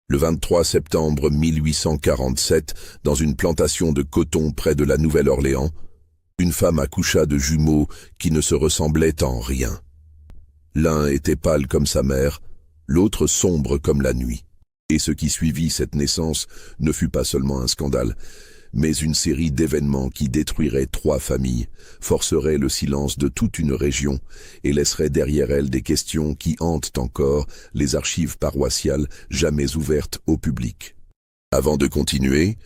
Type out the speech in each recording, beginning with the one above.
Le 23 septembre 1847, dans une plantation de coton près de la Nouvelle-Orléans, une femme accoucha de jumeaux qui ne se ressemblaient en rien. L'un était pâle comme sa mère, l'autre sombre comme la nuit. Et ce qui suivit cette naissance ne fut pas seulement un scandale, mais une série d'événements qui détruiraient 3 familles, forceraient le silence de toute une région et laisseraient derrière elles des questions qui hantent encore les archives paroissiales jamais ouvertes au public. Avant de continuer,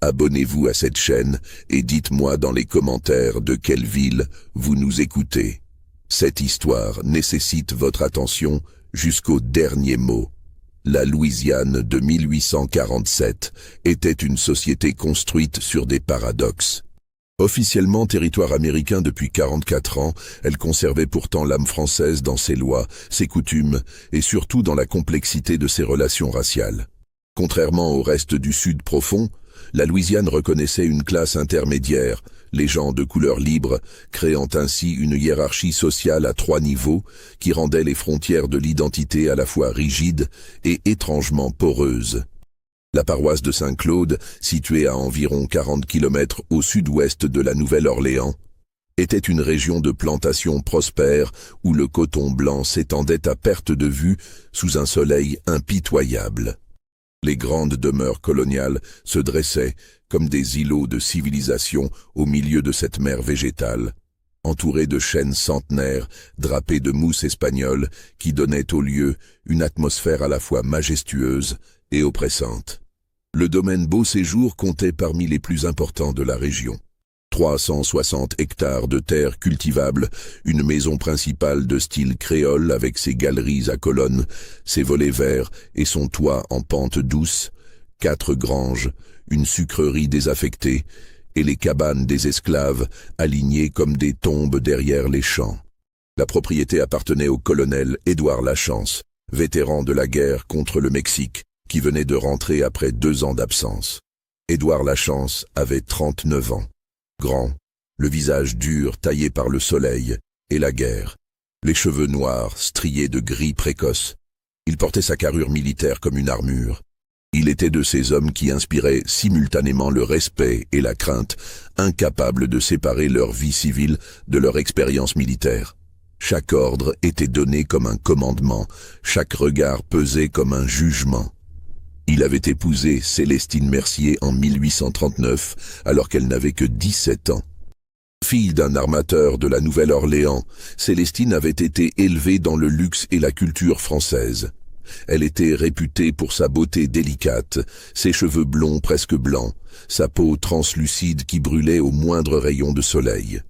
abonnez-vous à cette chaîne et dites-moi dans les commentaires de quelle ville vous nous écoutez. Cette histoire nécessite votre attention jusqu'au dernier mot. La Louisiane de 1847 était une société construite sur des paradoxes. Officiellement territoire américain depuis 44 ans, elle conservait pourtant l'âme française dans ses lois, ses coutumes et surtout dans la complexité de ses relations raciales. Contrairement au reste du Sud profond, la Louisiane reconnaissait une classe intermédiaire, les gens de couleur libre, créant ainsi une hiérarchie sociale à 3 niveaux qui rendait les frontières de l'identité à la fois rigides et étrangement poreuses. La paroisse de Saint-Claude, située à environ 40 km au sud-ouest de la Nouvelle-Orléans, était une région de plantation prospère où le coton blanc s'étendait à perte de vue sous un soleil impitoyable. Les grandes demeures coloniales se dressaient comme des îlots de civilisation au milieu de cette mer végétale, entourées de chênes centenaires drapés de mousse espagnole qui donnaient au lieu une atmosphère à la fois majestueuse et oppressante. Le domaine Beau Séjour comptait parmi les plus importants de la région. 360 hectares de terres cultivables, une maison principale de style créole avec ses galeries à colonnes, ses volets verts et son toit en pente douce, 4 granges, une sucrerie désaffectée et les cabanes des esclaves alignées comme des tombes derrière les champs. La propriété appartenait au colonel Édouard Lachance, vétéran de la guerre contre le Mexique, qui venait de rentrer après 2 ans d'absence. Édouard Lachance avait 39 ans. Grand, le visage dur taillé par le soleil et la guerre, les cheveux noirs striés de gris précoce. Il portait sa carrure militaire comme une armure. Il était de ces hommes qui inspiraient simultanément le respect et la crainte, incapables de séparer leur vie civile de leur expérience militaire. Chaque ordre était donné comme un commandement, chaque regard pesait comme un jugement. Il avait épousé Célestine Mercier en 1839, alors qu'elle n'avait que 17 ans. Fille d'un armateur de la Nouvelle-Orléans, Célestine avait été élevée dans le luxe et la culture française. Elle était réputée pour sa beauté délicate, ses cheveux blonds presque blancs, sa peau translucide qui brûlait au moindre rayon de soleil.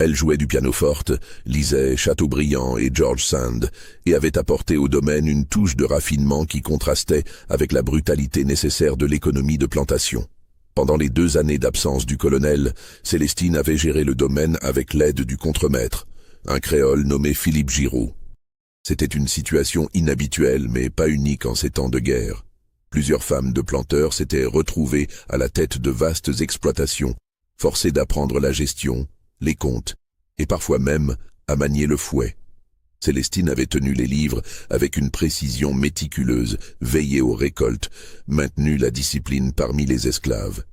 Elle jouait du pianoforte, lisait Chateaubriand et George Sand et avait apporté au domaine une touche de raffinement qui contrastait avec la brutalité nécessaire de l'économie de plantation. Pendant les 2 années d'absence du colonel, Célestine avait géré le domaine avec l'aide du contremaître, un créole nommé Philippe Giraud. C'était une situation inhabituelle mais pas unique en ces temps de guerre. Plusieurs femmes de planteurs s'étaient retrouvées à la tête de vastes exploitations, forcées d'apprendre la gestion, les comptes, et parfois même à manier le fouet. Célestine avait tenu les livres avec une précision méticuleuse, veillé aux récoltes, maintenu la discipline parmi les esclaves.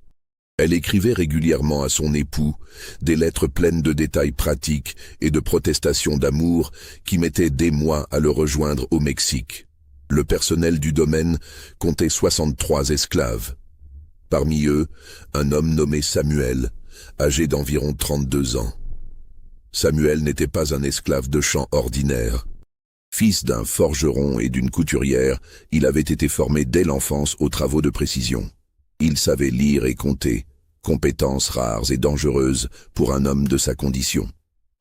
Elle écrivait régulièrement à son époux des lettres pleines de détails pratiques et de protestations d'amour qui mettaient des mois à le rejoindre au Mexique. Le personnel du domaine comptait 63 esclaves. Parmi eux, un homme nommé Samuel, âgé d'environ 32 ans. Samuel n'était pas un esclave de champ ordinaire. Fils d'un forgeron et d'une couturière, il avait été formé dès l'enfance aux travaux de précision. Il savait lire et compter, compétences rares et dangereuses pour un homme de sa condition.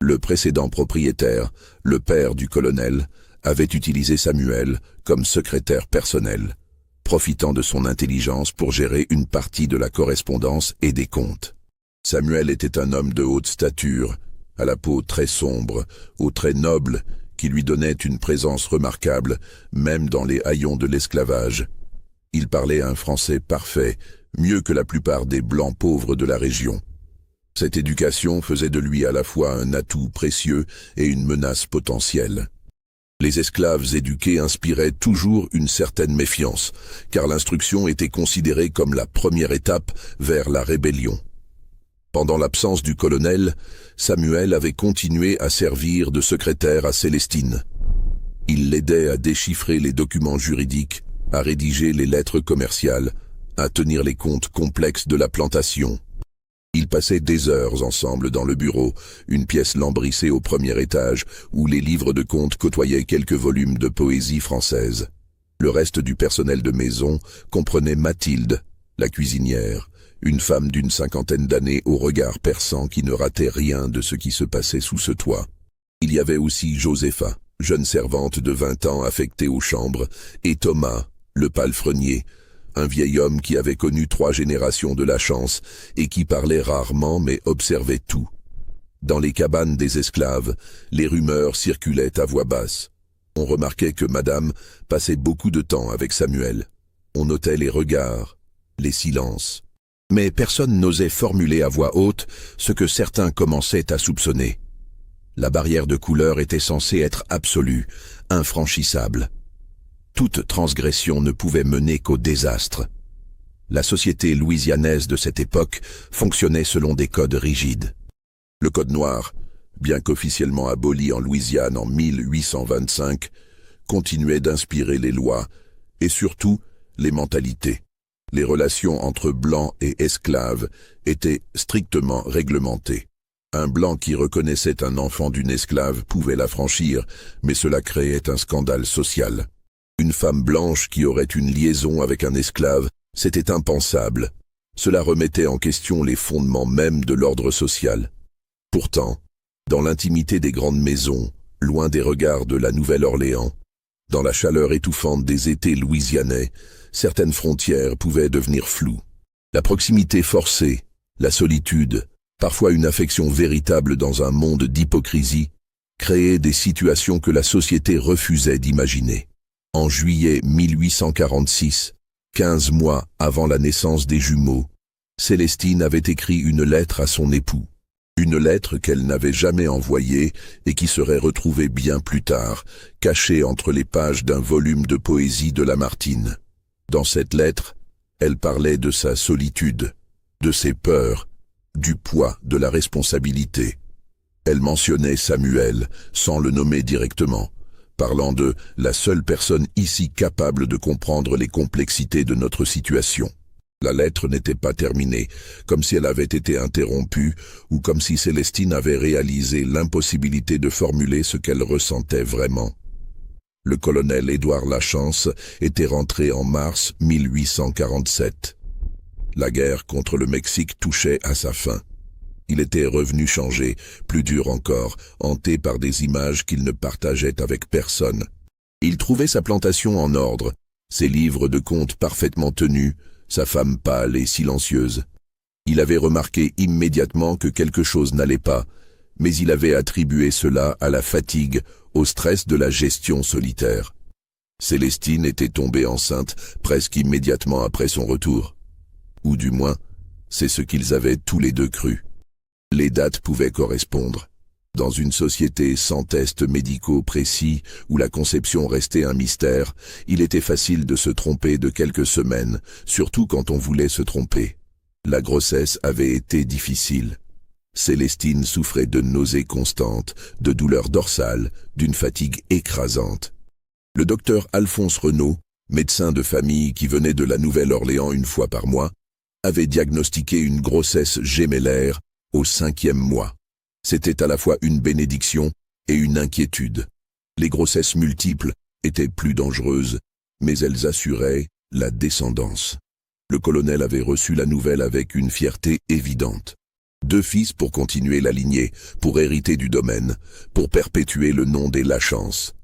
Le précédent propriétaire, le père du colonel, avait utilisé Samuel comme secrétaire personnel, profitant de son intelligence pour gérer une partie de la correspondance et des comptes. Samuel était un homme de haute stature, à la peau très sombre, aux traits nobles, qui lui donnaient une présence remarquable, même dans les haillons de l'esclavage. Il parlait un français parfait, mieux que la plupart des blancs pauvres de la région. Cette éducation faisait de lui à la fois un atout précieux et une menace potentielle. Les esclaves éduqués inspiraient toujours une certaine méfiance, car l'instruction était considérée comme la première étape vers la rébellion. Pendant l'absence du colonel, Samuel avait continué à servir de secrétaire à Célestine. Il l'aidait à déchiffrer les documents juridiques, à rédiger les lettres commerciales, à tenir les comptes complexes de la plantation. Ils passaient des heures ensemble dans le bureau, une pièce lambrissée au premier étage, où les livres de comptes côtoyaient quelques volumes de poésie française. Le reste du personnel de maison comprenait Mathilde, la cuisinière, une femme d'une 50aine d'années au regard perçant qui ne ratait rien de ce qui se passait sous ce toit. Il y avait aussi Josepha, jeune servante de 20 ans affectée aux chambres, et Thomas, le palefrenier, un vieil homme qui avait connu 3 générations de la chance et qui parlait rarement mais observait tout. Dans les cabanes des esclaves, les rumeurs circulaient à voix basse. On remarquait que madame passait beaucoup de temps avec Samuel. On notait les regards, les silences. Mais personne n'osait formuler à voix haute ce que certains commençaient à soupçonner. La barrière de couleur était censée être absolue, infranchissable. Toute transgression ne pouvait mener qu'au désastre. La société louisianaise de cette époque fonctionnait selon des codes rigides. Le code noir, bien qu'officiellement aboli en Louisiane en 1825, continuait d'inspirer les lois et surtout les mentalités. Les relations entre blancs et esclaves étaient strictement réglementées. Un blanc qui reconnaissait un enfant d'une esclave pouvait l'affranchir, mais cela créait un scandale social. Une femme blanche qui aurait une liaison avec un esclave, c'était impensable. Cela remettait en question les fondements mêmes de l'ordre social. Pourtant, dans l'intimité des grandes maisons, loin des regards de la Nouvelle-Orléans, dans la chaleur étouffante des étés louisianais, certaines frontières pouvaient devenir floues. La proximité forcée, la solitude, parfois une affection véritable dans un monde d'hypocrisie, créaient des situations que la société refusait d'imaginer. En juillet 1846, 15 mois avant la naissance des jumeaux, Célestine avait écrit une lettre à son époux. Une lettre qu'elle n'avait jamais envoyée et qui serait retrouvée bien plus tard, cachée entre les pages d'un volume de poésie de Lamartine. Dans cette lettre, elle parlait de sa solitude, de ses peurs, du poids de la responsabilité. Elle mentionnait Samuel, sans le nommer directement, parlant de « la seule personne ici capable de comprendre les complexités de notre situation ». La lettre n'était pas terminée, comme si elle avait été interrompue ou comme si Célestine avait réalisé l'impossibilité de formuler ce qu'elle ressentait vraiment. Le colonel Édouard Lachance était rentré en mars 1847. La guerre contre le Mexique touchait à sa fin. Il était revenu changé, plus dur encore, hanté par des images qu'il ne partageait avec personne. Il trouvait sa plantation en ordre, ses livres de comptes parfaitement tenus, sa femme pâle et silencieuse. Il avait remarqué immédiatement que quelque chose n'allait pas, mais il avait attribué cela à la fatigue, au stress de la gestion solitaire. Célestine était tombée enceinte presque immédiatement après son retour. Ou du moins, c'est ce qu'ils avaient tous les deux cru. Les dates pouvaient correspondre. Dans une société sans tests médicaux précis, où la conception restait un mystère, il était facile de se tromper de quelques semaines, surtout quand on voulait se tromper. La grossesse avait été difficile. Célestine souffrait de nausées constantes, de douleurs dorsales, d'une fatigue écrasante. Le docteur Alphonse Renaud, médecin de famille qui venait de la Nouvelle-Orléans une fois par mois, avait diagnostiqué une grossesse gémellaire au 5e mois. C'était à la fois une bénédiction et une inquiétude. Les grossesses multiples étaient plus dangereuses, mais elles assuraient la descendance. Le colonel avait reçu la nouvelle avec une fierté évidente. 2 fils pour continuer la lignée, pour hériter du domaine, pour perpétuer le nom des Lachance.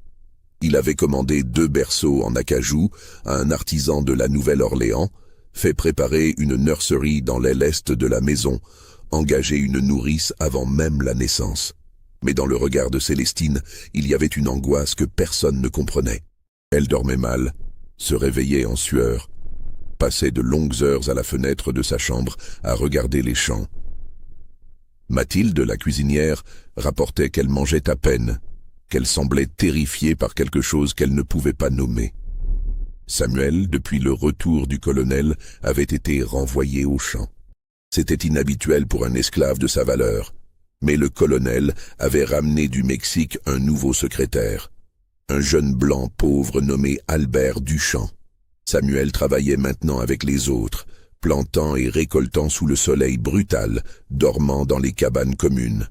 Il avait commandé 2 berceaux en acajou à un artisan de la Nouvelle-Orléans, fait préparer une nurserie dans l'aile est de la maison, engagé une nourrice avant même la naissance. Mais dans le regard de Célestine, il y avait une angoisse que personne ne comprenait. Elle dormait mal, se réveillait en sueur, passait de longues heures à la fenêtre de sa chambre à regarder les champs. Mathilde, la cuisinière, rapportait qu'elle mangeait à peine, qu'elle semblait terrifiée par quelque chose qu'elle ne pouvait pas nommer. Samuel, depuis le retour du colonel, avait été renvoyé au champ. C'était inhabituel pour un esclave de sa valeur, mais le colonel avait ramené du Mexique un nouveau secrétaire, un jeune blanc pauvre nommé Albert Duchamp. Samuel travaillait maintenant avec les autres, plantant et récoltant sous le soleil brutal, dormant dans les cabanes communes.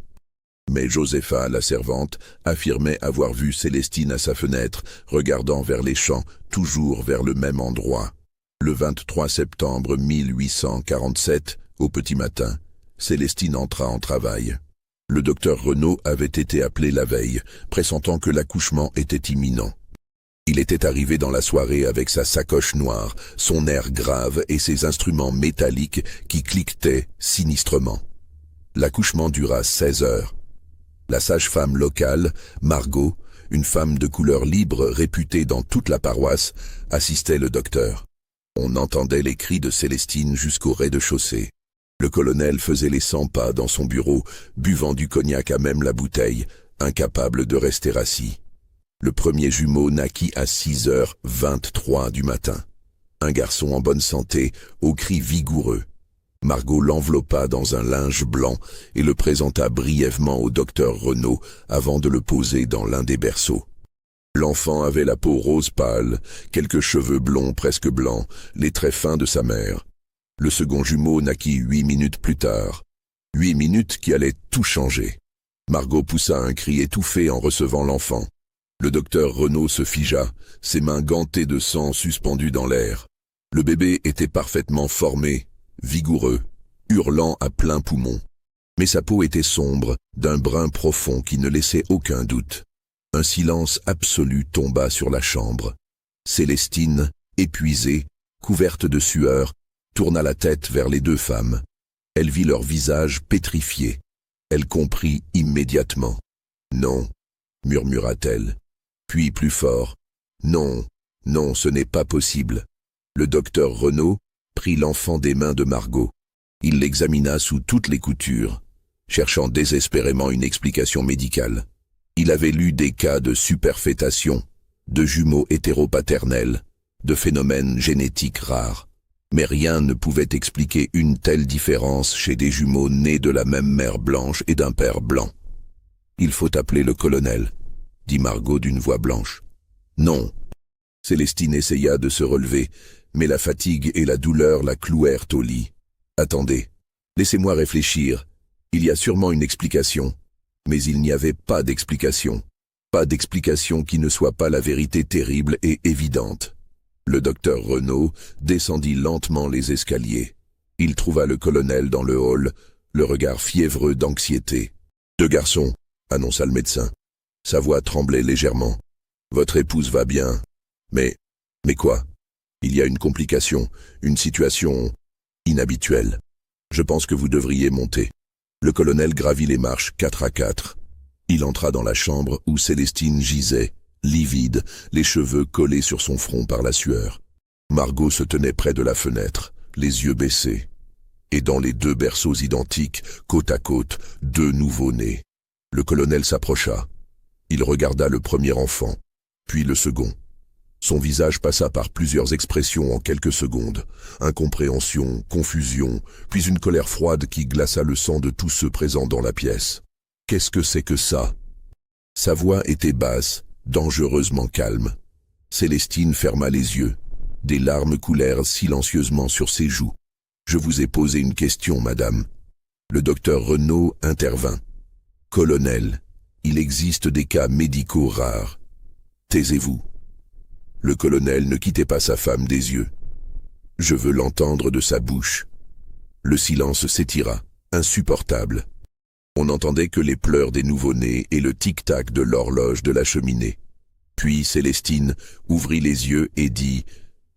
Mais Josepha, la servante, affirmait avoir vu Célestine à sa fenêtre, regardant vers les champs, toujours vers le même endroit. Le 23 septembre 1847, au petit matin, Célestine entra en travail. Le docteur Renaud avait été appelé la veille, pressentant que l'accouchement était imminent. Il était arrivé dans la soirée avec sa sacoche noire, son air grave et ses instruments métalliques qui cliquetaient sinistrement. L'accouchement dura 16 heures. La sage-femme locale, Margot, une femme de couleur libre réputée dans toute la paroisse, assistait le docteur. On entendait les cris de Célestine jusqu'au rez-de-chaussée. Le colonel faisait les 100 pas dans son bureau, buvant du cognac à même la bouteille, incapable de rester assis. Le premier jumeau naquit à 6h23 du matin. Un garçon en bonne santé, aux cris vigoureux. Margot l'enveloppa dans un linge blanc et le présenta brièvement au docteur Renaud avant de le poser dans l'un des berceaux. L'enfant avait la peau rose pâle, quelques cheveux blonds presque blancs, les traits fins de sa mère. Le second jumeau naquit 8 minutes plus tard. 8 minutes qui allaient tout changer. Margot poussa un cri étouffé en recevant l'enfant. Le docteur Renaud se figea, ses mains gantées de sang suspendues dans l'air. Le bébé était parfaitement formé, vigoureux, hurlant à plein poumon. Mais sa peau était sombre, d'un brun profond qui ne laissait aucun doute. Un silence absolu tomba sur la chambre. Célestine, épuisée, couverte de sueur, tourna la tête vers les deux femmes. Elle vit leur visage pétrifié. Elle comprit immédiatement. « Non », murmura-t-elle. Puis plus fort. « Non, non, ce n'est pas possible. » Le docteur Renaud prit l'enfant des mains de Margot. Il l'examina sous toutes les coutures, cherchant désespérément une explication médicale. Il avait lu des cas de superfétation, de jumeaux hétéropaternels, de phénomènes génétiques rares. Mais rien ne pouvait expliquer une telle différence chez des jumeaux nés de la même mère blanche et d'un père blanc. « Il faut appeler le colonel », dit Margot d'une voix blanche. « Non ». Célestine essaya de se relever, mais la fatigue et la douleur la clouèrent au lit. « Attendez, laissez-moi réfléchir. Il y a sûrement une explication. » Mais il n'y avait pas d'explication. Pas d'explication qui ne soit pas la vérité terrible et évidente. Le docteur Renaud descendit lentement les escaliers. Il trouva le colonel dans le hall, le regard fiévreux d'anxiété. « Deux garçons », annonça le médecin. Sa voix tremblait légèrement. « Votre épouse va bien. Mais quoi? Il y a une complication, une situation inhabituelle. Je pense que vous devriez monter. » Le colonel gravit les marches 4 à 4. Il entra dans la chambre où Célestine gisait, livide, les cheveux collés sur son front par la sueur. Margot se tenait près de la fenêtre, les yeux baissés. Et dans les deux berceaux identiques, côte à côte, deux nouveau-nés. Le colonel s'approcha. Il regarda le premier enfant, puis le second. Son visage passa par plusieurs expressions en quelques secondes. Incompréhension, confusion, puis une colère froide qui glaça le sang de tous ceux présents dans la pièce. « Qu'est-ce que c'est que ça ?» Sa voix était basse, dangereusement calme. Célestine ferma les yeux. Des larmes coulèrent silencieusement sur ses joues. « Je vous ai posé une question, madame. » Le docteur Renaud intervint. « Colonel, il existe des cas médicaux rares. Taisez-vous. » Le colonel ne quittait pas sa femme des yeux. « Je veux l'entendre de sa bouche. » Le silence s'étira, insupportable. On n'entendait que les pleurs des nouveau-nés et le tic-tac de l'horloge de la cheminée. Puis Célestine ouvrit les yeux et dit,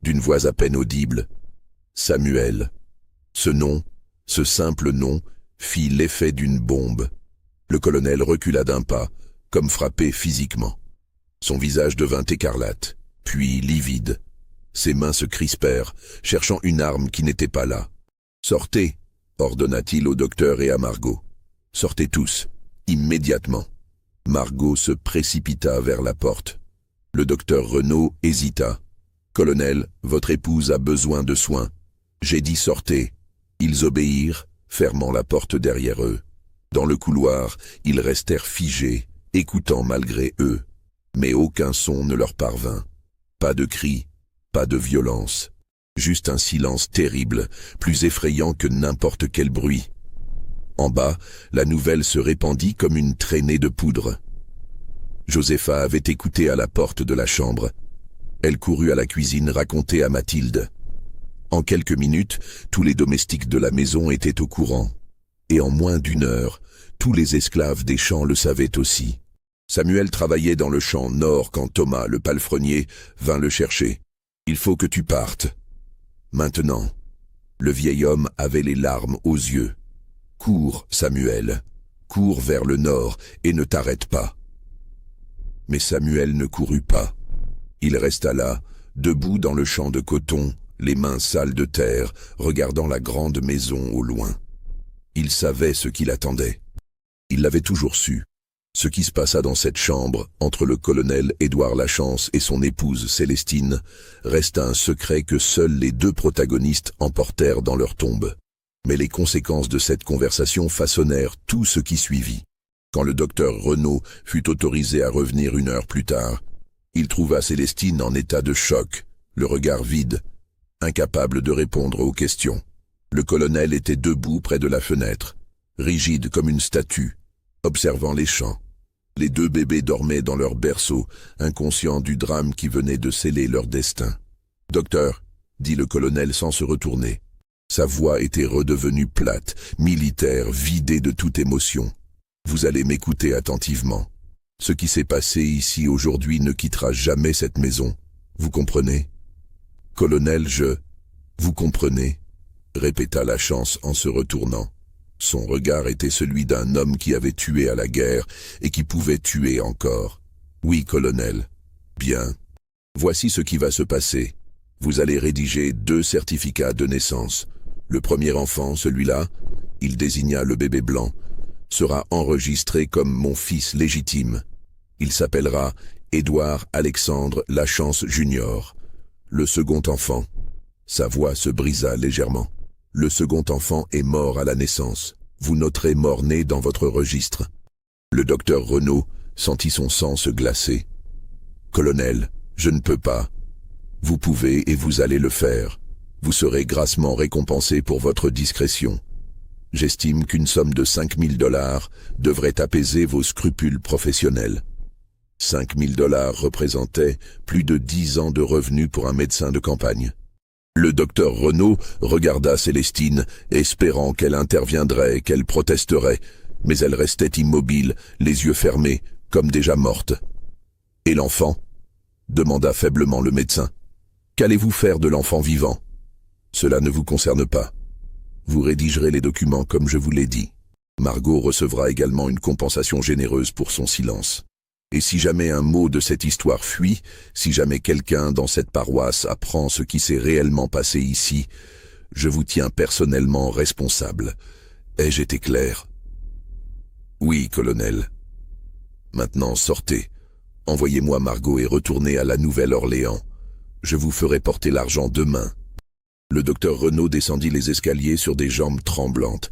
d'une voix à peine audible, « Samuel. » Ce nom, ce simple nom, fit l'effet d'une bombe. Le colonel recula d'un pas, comme frappé physiquement. Son visage devint écarlate, puis livide. Ses mains se crispèrent, cherchant une arme qui n'était pas là. « Sortez !» ordonna-t-il au docteur et à Margot. « Sortez tous, immédiatement. » Margot se précipita vers la porte. Le docteur Renaud hésita. « Colonel, votre épouse a besoin de soins. » J'ai dit sortez. Ils obéirent, fermant la porte derrière eux. Dans le couloir, ils restèrent figés, écoutant malgré eux. Mais aucun son ne leur parvint. Pas de cris, pas de violence. Juste un silence terrible, plus effrayant que n'importe quel bruit. En bas, la nouvelle se répandit comme une traînée de poudre. Josepha avait écouté à la porte de la chambre. Elle courut à la cuisine raconter à Mathilde. En quelques minutes, tous les domestiques de la maison étaient au courant. Et en moins d'une heure, tous les esclaves des champs le savaient aussi. Samuel travaillait dans le champ nord quand Thomas, le palefrenier, vint le chercher. « Il faut que tu partes. » Maintenant. Le vieil homme avait les larmes aux yeux. « Cours, Samuel. Cours vers le nord et ne t'arrête pas. » Mais Samuel ne courut pas. Il resta là, debout dans le champ de coton, les mains sales de terre, regardant la grande maison au loin. Il savait ce qui l'attendait. Il l'avait toujours su. Ce qui se passa dans cette chambre, entre le colonel Édouard Lachance et son épouse Célestine, resta un secret que seuls les deux protagonistes emportèrent dans leur tombe. Mais les conséquences de cette conversation façonnèrent tout ce qui suivit. Quand le docteur Renaud fut autorisé à revenir une heure plus tard, il trouva Célestine en état de choc, le regard vide, incapable de répondre aux questions. Le colonel était debout près de la fenêtre, rigide comme une statue, observant les champs. Les deux bébés dormaient dans leur berceau, inconscients du drame qui venait de sceller leur destin. « Docteur », dit le colonel sans se retourner. Sa voix était redevenue plate, militaire, vidée de toute émotion. « Vous allez m'écouter attentivement. Ce qui s'est passé ici aujourd'hui ne quittera jamais cette maison. Vous comprenez ? » « Colonel, Vous comprenez ?» répéta Lachance en se retournant. Son regard était celui d'un homme qui avait tué à la guerre et qui pouvait tuer encore. « Oui, colonel. »« Bien. Voici ce qui va se passer. Vous allez rédiger 2 certificats de naissance. Le premier enfant, celui-là, il désigna le bébé blanc, sera enregistré comme mon fils légitime. Il s'appellera Édouard Alexandre Lachance Junior. Le second enfant. » Sa voix se brisa légèrement. « Le second enfant est mort à la naissance. Vous noterez mort-né dans votre registre. » Le docteur Renaud sentit son sang se glacer. « Colonel, je ne peux pas. Vous pouvez et vous allez le faire. Vous serez grassement récompensé pour votre discrétion. J'estime qu'une somme de 5 000 $ devrait apaiser vos scrupules professionnels. » 5 000 $ représentaient plus de 10 ans de revenus pour un médecin de campagne. Le docteur Renaud regarda Célestine, espérant qu'elle interviendrait, qu'elle protesterait, mais elle restait immobile, les yeux fermés, comme déjà morte. « Et l'enfant ?» demanda faiblement le médecin. « Qu'allez-vous faire de l'enfant vivant ? Cela ne vous concerne pas. Vous rédigerez les documents comme je vous l'ai dit. Margot recevra également une compensation généreuse pour son silence. Et si jamais un mot de cette histoire fuit, si jamais quelqu'un dans cette paroisse apprend ce qui s'est réellement passé ici, je vous tiens personnellement responsable. Ai-je été clair ? » ?»« Oui, colonel. »« Maintenant, sortez. Envoyez-moi Margot et retournez à la Nouvelle-Orléans. Je vous ferai porter l'argent demain. » Le docteur Renaud descendit les escaliers sur des jambes tremblantes.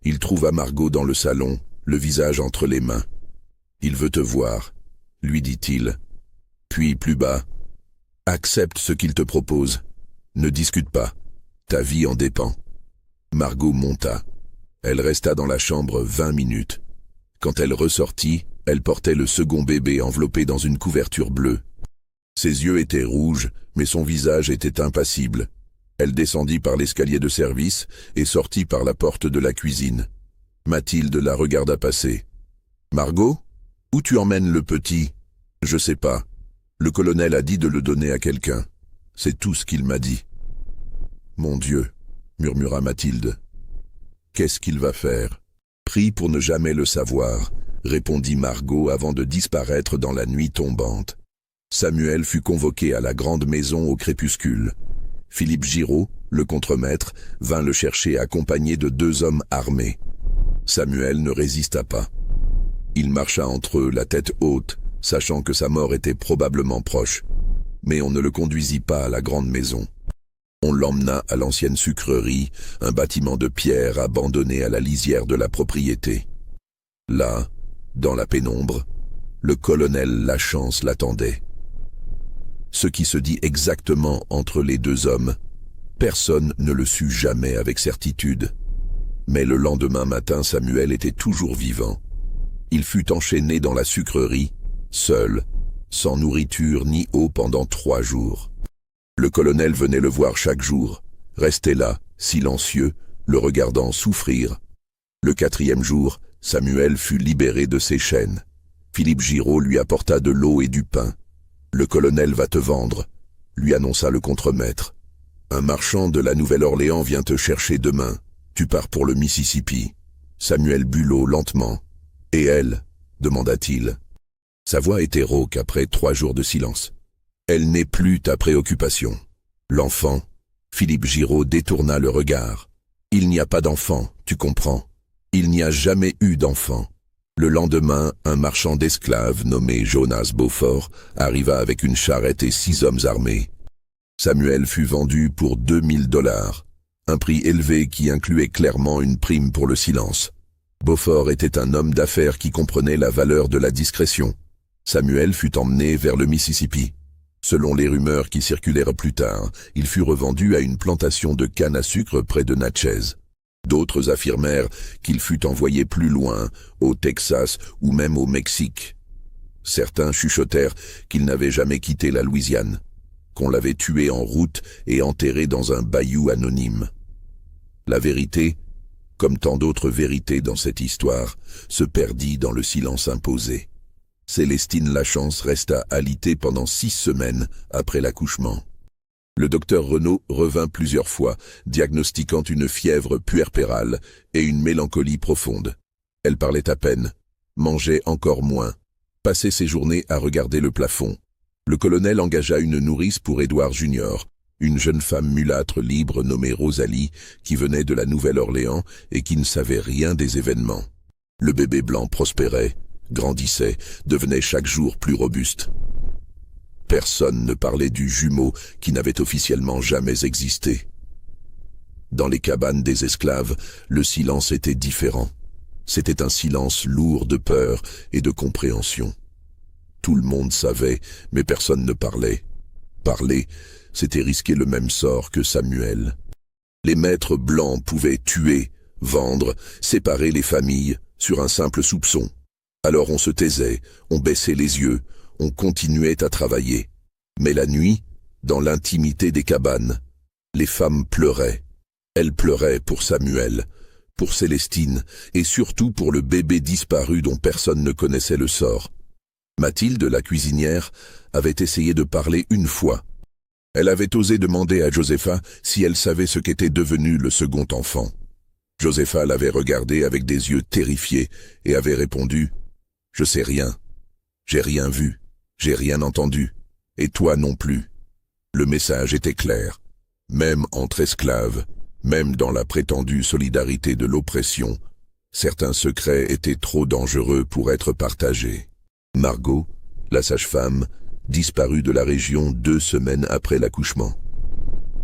Il trouva Margot dans le salon, le visage entre les mains. « Il veut te voir, » lui dit-il. Puis plus bas, « Accepte ce qu'il te propose. Ne discute pas. Ta vie en dépend. » Margot monta. Elle resta dans la chambre 20 minutes. Quand elle ressortit, elle portait le second bébé enveloppé dans une couverture bleue. Ses yeux étaient rouges, mais son visage était impassible. Elle descendit par l'escalier de service et sortit par la porte de la cuisine. Mathilde la regarda passer. « Margot, où tu emmènes le petit ? » ?»« Je sais pas. Le colonel a dit de le donner à quelqu'un. C'est tout ce qu'il m'a dit. »« Mon Dieu, » murmura Mathilde. « Qu'est-ce qu'il va faire ? » ?»« Prie pour ne jamais le savoir, » répondit Margot avant de disparaître dans la nuit tombante. Samuel fut convoqué à la grande maison au crépuscule. Philippe Giraud, le contremaître, vint le chercher accompagné de 2 hommes armés. Samuel ne résista pas. Il marcha entre eux, la tête haute, sachant que sa mort était probablement proche. Mais on ne le conduisit pas à la grande maison. On l'emmena à l'ancienne sucrerie, un bâtiment de pierre abandonné à la lisière de la propriété. Là, dans la pénombre, le colonel Lachance l'attendait. Ce qui se dit exactement entre les deux hommes, personne ne le sut jamais avec certitude. Mais le lendemain matin, Samuel était toujours vivant. Il fut enchaîné dans la sucrerie, seul, sans nourriture ni eau pendant 3 jours. Le colonel venait le voir chaque jour, restait là, silencieux, le regardant souffrir. Le 4e jour, Samuel fut libéré de ses chaînes. Philippe Giraud lui apporta de l'eau et du pain. Le colonel va te vendre, lui annonça le contremaître. Un marchand de la Nouvelle-Orléans vient te chercher demain. Tu pars pour le Mississippi. Samuel but l'eau lentement. Et elle, demanda-t-il. Sa voix était rauque après 3 jours de silence. Elle n'est plus ta préoccupation. L'enfant, Philippe Giraud détourna le regard. Il n'y a pas d'enfant, tu comprends. Il n'y a jamais eu d'enfant. Le lendemain, un marchand d'esclaves nommé Jonas Beaufort arriva avec une charrette et 6 hommes armés. Samuel fut vendu pour $2000, un prix élevé qui incluait clairement une prime pour le silence. Beaufort était un homme d'affaires qui comprenait la valeur de la discrétion. Samuel fut emmené vers le Mississippi. Selon les rumeurs qui circulèrent plus tard, il fut revendu à une plantation de canne à sucre près de Natchez. D'autres affirmèrent qu'il fut envoyé plus loin, au Texas ou même au Mexique. Certains chuchotèrent qu'il n'avait jamais quitté la Louisiane, qu'on l'avait tué en route et enterré dans un bayou anonyme. La vérité, comme tant d'autres vérités dans cette histoire, se perdit dans le silence imposé. Célestine Lachance resta alitée pendant 6 semaines après l'accouchement. Le docteur Renaud revint plusieurs fois, diagnostiquant une fièvre puerpérale et une mélancolie profonde. Elle parlait à peine, mangeait encore moins, passait ses journées à regarder le plafond. Le colonel engagea une nourrice pour Édouard Junior, une jeune femme mulâtre libre nommée Rosalie, qui venait de la Nouvelle-Orléans et qui ne savait rien des événements. Le bébé blanc prospérait, grandissait, devenait chaque jour plus robuste. Personne ne parlait du jumeau qui n'avait officiellement jamais existé. Dans les cabanes des esclaves, le silence était différent. C'était un silence lourd de peur et de compréhension. Tout le monde savait, mais personne ne parlait. Parler, c'était risquer le même sort que Samuel. Les maîtres blancs pouvaient tuer, vendre, séparer les familles sur un simple soupçon. Alors on se taisait, on baissait les yeux, on continuait à travailler. Mais la nuit, dans l'intimité des cabanes, les femmes pleuraient. Elles pleuraient pour Samuel, pour Célestine et surtout pour le bébé disparu dont personne ne connaissait le sort. Mathilde, la cuisinière, avait essayé de parler une fois. Elle avait osé demander à Josepha si elle savait ce qu'était devenu le second enfant. Josepha l'avait regardée avec des yeux terrifiés et avait répondu « Je sais rien, j'ai rien vu, j'ai rien entendu, et toi non plus. » Le message était clair, même entre esclaves, même dans la prétendue solidarité de l'oppression, certains secrets étaient trop dangereux pour être partagés. Margot, la sage-femme, disparut de la région 2 semaines après l'accouchement.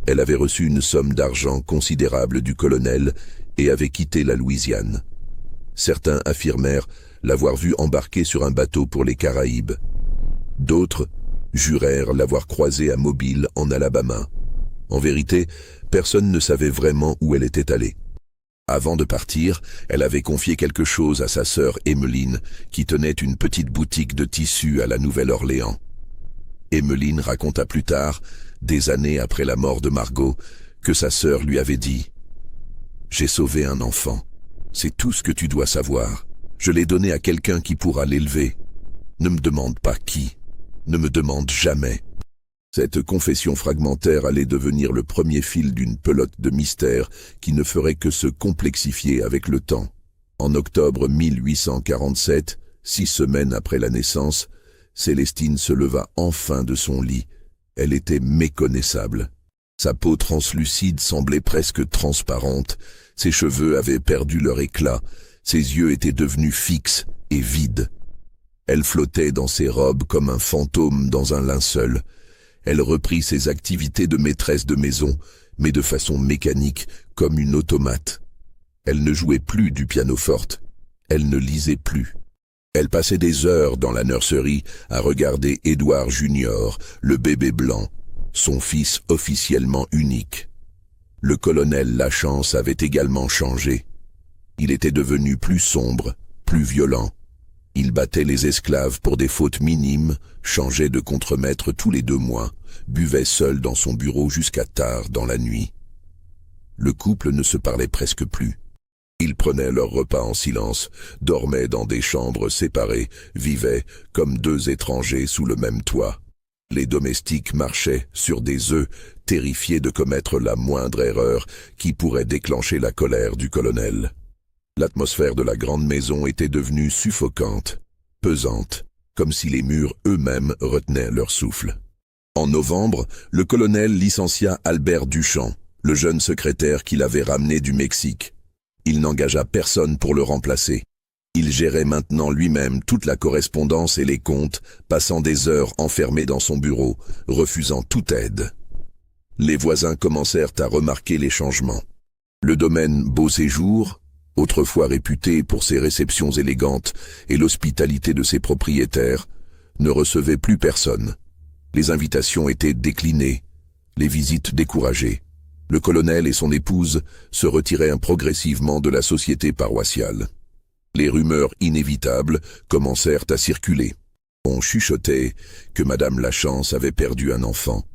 Elle avait reçu une somme d'argent considérable du colonel et avait quitté la Louisiane. Certains affirmèrent l'avoir vue embarquer sur un bateau pour les Caraïbes. D'autres jurèrent l'avoir croisée à Mobile, en Alabama. En vérité, personne ne savait vraiment où elle était allée. Avant de partir, elle avait confié quelque chose à sa sœur Emmeline, qui tenait une petite boutique de tissus à la Nouvelle-Orléans. Emmeline raconta plus tard, des années après la mort de Margot, que sa sœur lui avait dit « J'ai sauvé un enfant. C'est tout ce que tu dois savoir. Je l'ai donné à quelqu'un qui pourra l'élever. Ne me demande pas qui. Ne me demande jamais. » Cette confession fragmentaire allait devenir le premier fil d'une pelote de mystère qui ne ferait que se complexifier avec le temps. En octobre 1847, 6 semaines après la naissance, Célestine se leva enfin de son lit. Elle était méconnaissable. Sa peau translucide semblait presque transparente, ses cheveux avaient perdu leur éclat, ses yeux étaient devenus fixes, et vide. Elle flottait dans ses robes comme un fantôme dans un linceul. Elle reprit ses activités de maîtresse de maison, mais de façon mécanique, comme une automate. Elle ne jouait plus du pianoforte. Elle ne lisait plus. Elle passait des heures dans la nurserie à regarder Édouard Junior, le bébé blanc, son fils officiellement unique. Le colonel Lachance avait également changé. Il était devenu plus sombre, plus violent. Il battait les esclaves pour des fautes minimes, changeait de contremaître tous les 2 mois, buvait seul dans son bureau jusqu'à tard dans la nuit. Le couple ne se parlait presque plus. Ils prenaient leur repas en silence, dormaient dans des chambres séparées, vivaient comme 2 étrangers sous le même toit. Les domestiques marchaient sur des œufs, terrifiés de commettre la moindre erreur qui pourrait déclencher la colère du colonel. L'atmosphère de la grande maison était devenue suffocante, pesante, comme si les murs eux-mêmes retenaient leur souffle. En novembre, le colonel licencia Albert Duchamp, le jeune secrétaire qu'il avait ramené du Mexique. Il n'engagea personne pour le remplacer. Il gérait maintenant lui-même toute la correspondance et les comptes, passant des heures enfermé dans son bureau, refusant toute aide. Les voisins commencèrent à remarquer les changements. Le domaine Beau Séjour, autrefois réputé pour ses réceptions élégantes et l'hospitalité de ses propriétaires, ne recevait plus personne. Les invitations étaient déclinées, les visites découragées. Le colonel et son épouse se retiraient progressivement de la société paroissiale. Les rumeurs inévitables commencèrent à circuler. On chuchotait que Madame Lachance avait perdu un enfant,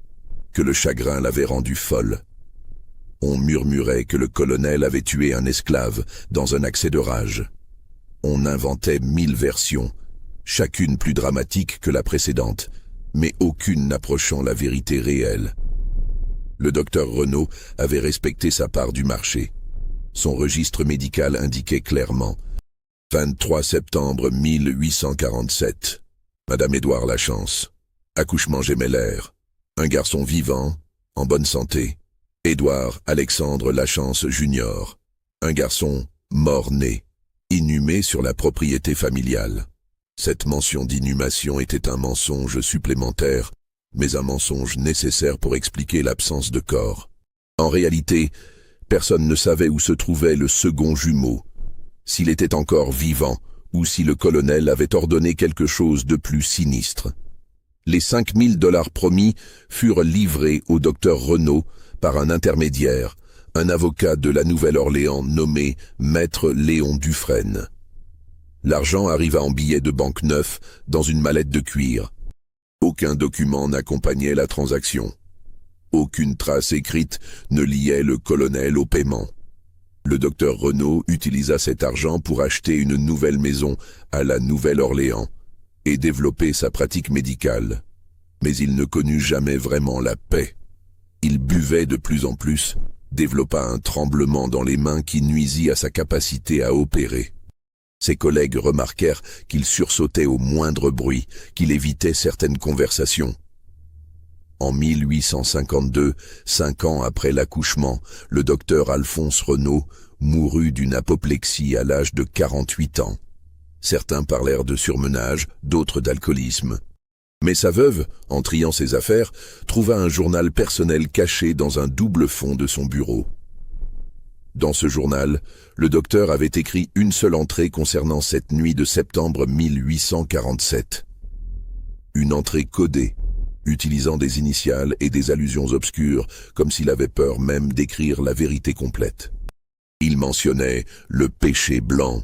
que le chagrin l'avait rendue folle. On murmurait que le colonel avait tué un esclave dans un accès de rage. On inventait 1000 versions, chacune plus dramatique que la précédente, mais aucune n'approchant la vérité réelle. Le docteur Renaud avait respecté sa part du marché. Son registre médical indiquait clairement 23 septembre 1847. Madame Édouard Lachance. Accouchement gémellaire. Un garçon vivant, en bonne santé. Édouard Alexandre Lachance Junior. Un garçon mort-né, inhumé sur la propriété familiale. Cette mention d'inhumation était un mensonge supplémentaire, mais un mensonge nécessaire pour expliquer l'absence de corps. En réalité, personne ne savait où se trouvait le second jumeau, s'il était encore vivant ou si le colonel avait ordonné quelque chose de plus sinistre. Les 5 000 $ promis furent livrés au docteur Renaud par un intermédiaire, un avocat de la Nouvelle-Orléans nommé Maître Léon Dufresne. L'argent arriva en billets de banque neufs dans une mallette de cuir. Aucun document n'accompagnait la transaction. Aucune trace écrite ne liait le colonel au paiement. Le docteur Renaud utilisa cet argent pour acheter une nouvelle maison à la Nouvelle-Orléans et développer sa pratique médicale. Mais il ne connut jamais vraiment la paix. Il buvait de plus en plus, développa un tremblement dans les mains qui nuisit à sa capacité à opérer. Ses collègues remarquèrent qu'il sursautait au moindre bruit, qu'il évitait certaines conversations. En 1852, 5 ans après l'accouchement, le docteur Alphonse Renaud mourut d'une apoplexie à l'âge de 48 ans. Certains parlèrent de surmenage, d'autres d'alcoolisme. Mais sa veuve, en triant ses affaires, trouva un journal personnel caché dans un double fond de son bureau. Dans ce journal, le docteur avait écrit une seule entrée concernant cette nuit de septembre 1847. Une entrée codée, utilisant des initiales et des allusions obscures, comme s'il avait peur même d'écrire la vérité complète. Il mentionnait le péché blanc,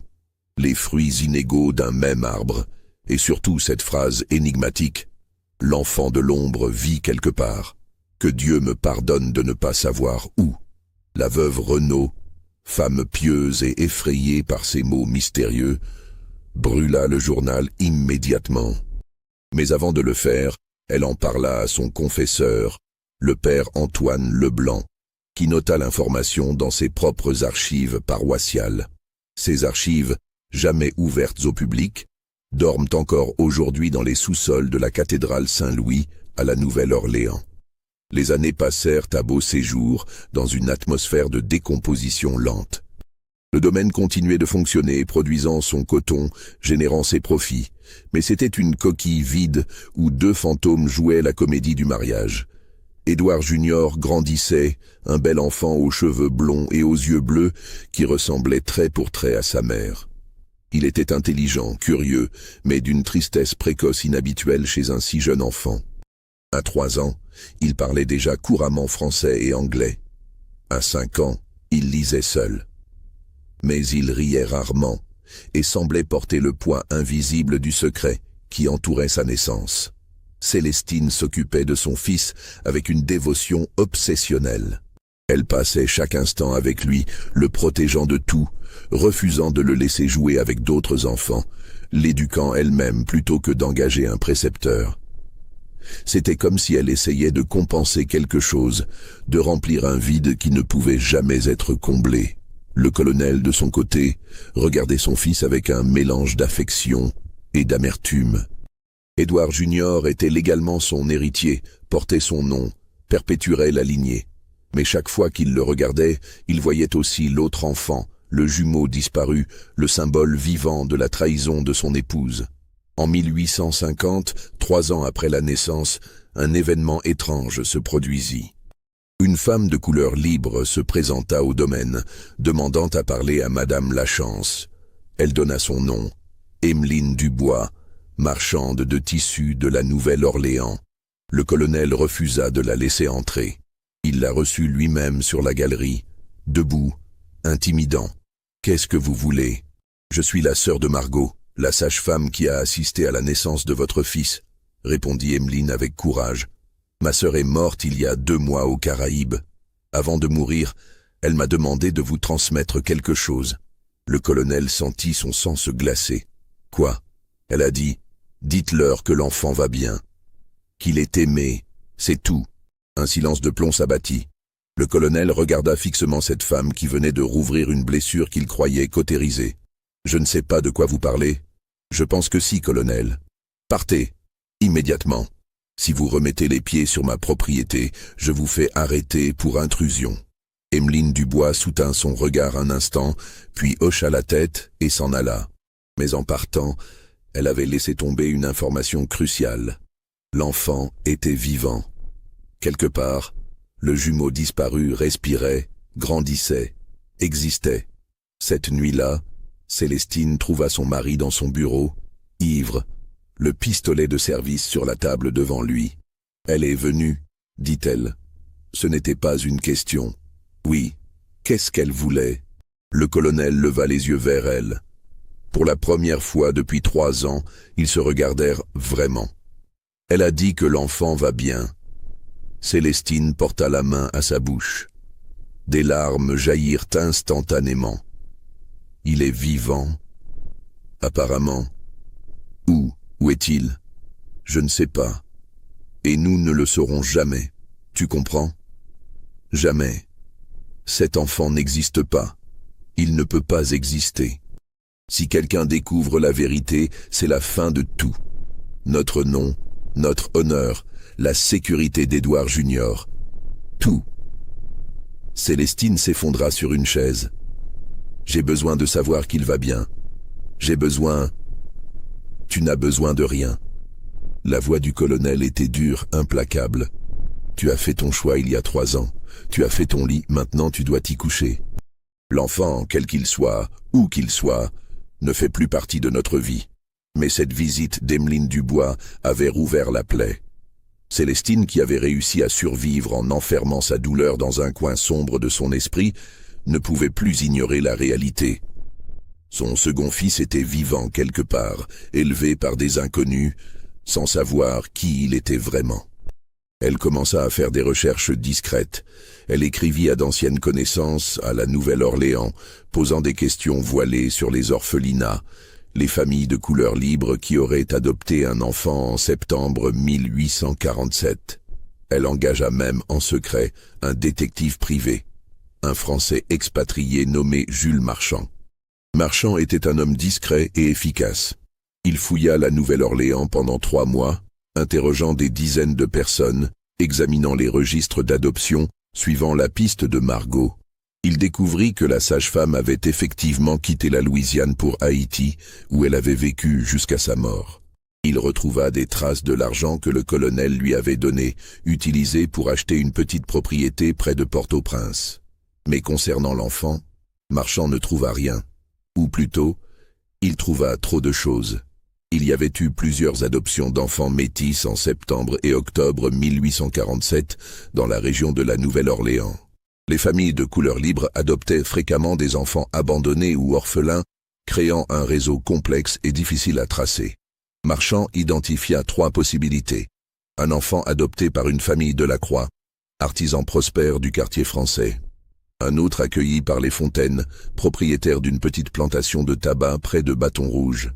les fruits inégaux d'un même arbre, et surtout cette phrase énigmatique « L'enfant de l'ombre vit quelque part, que Dieu me pardonne de ne pas savoir où ». La veuve Renaud, femme pieuse et effrayée par ces mots mystérieux, brûla le journal immédiatement. Mais avant de le faire, elle en parla à son confesseur, le père Antoine Leblanc, qui nota l'information dans ses propres archives paroissiales. Ces archives, jamais ouvertes au public, dorment encore aujourd'hui dans les sous-sols de la cathédrale Saint-Louis à la Nouvelle-Orléans. Les années passèrent à Beau Séjour dans une atmosphère de décomposition lente. Le domaine continuait de fonctionner, produisant son coton, générant ses profits. Mais c'était une coquille vide où deux fantômes jouaient la comédie du mariage. Édouard Junior grandissait, un bel enfant aux cheveux blonds et aux yeux bleus qui ressemblait trait pour trait à sa mère. Il était intelligent, curieux, mais d'une tristesse précoce inhabituelle chez un si jeune enfant. À 3 ans, il parlait déjà couramment français et anglais. À 5 ans, il lisait seul. Mais il riait rarement et semblait porter le poids invisible du secret qui entourait sa naissance. Célestine s'occupait de son fils avec une dévotion obsessionnelle. Elle passait chaque instant avec lui, le protégeant de tout, refusant de le laisser jouer avec d'autres enfants, l'éduquant elle-même plutôt que d'engager un précepteur. C'était comme si elle essayait de compenser quelque chose, de remplir un vide qui ne pouvait jamais être comblé. Le colonel, de son côté, regardait son fils avec un mélange d'affection et d'amertume. Édouard Junior était légalement son héritier, portait son nom, perpétuerait la lignée. Mais chaque fois qu'il le regardait, il voyait aussi l'autre enfant, le jumeau disparu, le symbole vivant de la trahison de son épouse. En 1850, 3 ans après la naissance, un événement étrange se produisit. Une femme de couleur libre se présenta au domaine, demandant à parler à Madame Lachance. Elle donna son nom, Emmeline Dubois, marchande de tissus de la Nouvelle-Orléans. Le colonel refusa de la laisser entrer. Il la reçut lui-même sur la galerie, debout, intimidant. « Qu'est-ce que vous voulez ? Je suis la sœur de Margot, la sage-femme qui a assisté à la naissance de votre fils, » répondit Emmeline avec courage. « Ma sœur est morte il y a 2 mois aux Caraïbes. Avant de mourir, elle m'a demandé de vous transmettre quelque chose. » Le colonel sentit son sang se glacer. « Quoi ?» Elle a dit. « Dites-leur que l'enfant va bien. Qu'il est aimé, c'est tout. » Un silence de plomb s'abattit. Le colonel regarda fixement cette femme qui venait de rouvrir une blessure qu'il croyait cautérisée. « Je ne sais pas de quoi vous parlez. »« Je pense que si, colonel. »« Partez, immédiatement. Si vous remettez les pieds sur ma propriété, je vous fais arrêter pour intrusion. » Emmeline Dubois soutint son regard un instant, puis hocha la tête et s'en alla. Mais en partant, elle avait laissé tomber une information cruciale. L'enfant était vivant. Quelque part, le jumeau disparu respirait, grandissait, existait. Cette nuit-là, Célestine trouva son mari dans son bureau, ivre, le pistolet de service sur la table devant lui. « Elle est venue, » dit-elle. Ce n'était pas une question. Oui, qu'est-ce qu'elle voulait? Le colonel leva les yeux vers elle. Pour la première fois depuis 3 ans, ils se regardèrent vraiment. Elle a dit que l'enfant va bien. Célestine porta la main à sa bouche. Des larmes jaillirent instantanément. Il est vivant. Apparemment. Où est-il? Je ne sais pas. Et nous ne le saurons jamais. Tu comprends? Jamais. Cet enfant n'existe pas. Il ne peut pas exister. Si quelqu'un découvre la vérité, c'est la fin de tout. Notre nom, notre honneur, la sécurité d'Édouard Junior. Tout. Célestine s'effondra sur une chaise. J'ai besoin de savoir qu'il va bien. J'ai besoin... Tu n'as besoin de rien. La voix du colonel était dure, implacable. Tu as fait ton choix il y a 3 ans. Tu as fait ton lit, maintenant tu dois t'y coucher. L'enfant, quel qu'il soit, où qu'il soit, ne fait plus partie de notre vie. Mais cette visite d'Emmeline Dubois avait rouvert la plaie. Célestine, qui avait réussi à survivre en enfermant sa douleur dans un coin sombre de son esprit, ne pouvait plus ignorer la réalité. Son second fils était vivant quelque part, élevé par des inconnus, sans savoir qui il était vraiment. Elle commença à faire des recherches discrètes. Elle écrivit à d'anciennes connaissances à la Nouvelle-Orléans, posant des questions voilées sur les orphelinats, les familles de couleur libre qui auraient adopté un enfant en septembre 1847. Elle engagea même en secret un détective privé, un Français expatrié nommé Jules Marchand. Marchand était un homme discret et efficace. Il fouilla la Nouvelle-Orléans pendant 3 mois, interrogeant des dizaines de personnes, examinant les registres d'adoption, suivant la piste de Margot. Il découvrit que la sage-femme avait effectivement quitté la Louisiane pour Haïti, où elle avait vécu jusqu'à sa mort. Il retrouva des traces de l'argent que le colonel lui avait donné, utilisé pour acheter une petite propriété près de Port-au-Prince. Mais concernant l'enfant, Marchand ne trouva rien. Ou plutôt, il trouva trop de choses. Il y avait eu plusieurs adoptions d'enfants métis en septembre et octobre 1847 dans la région de la Nouvelle-Orléans. Les familles de couleur libre adoptaient fréquemment des enfants abandonnés ou orphelins, créant un réseau complexe et difficile à tracer. Marchand identifia 3 possibilités. Un enfant adopté par une famille de la Croix, artisan prospère du quartier français. Un autre accueilli par les Fontaines, propriétaire d'une petite plantation de tabac près de Bâton Rouge.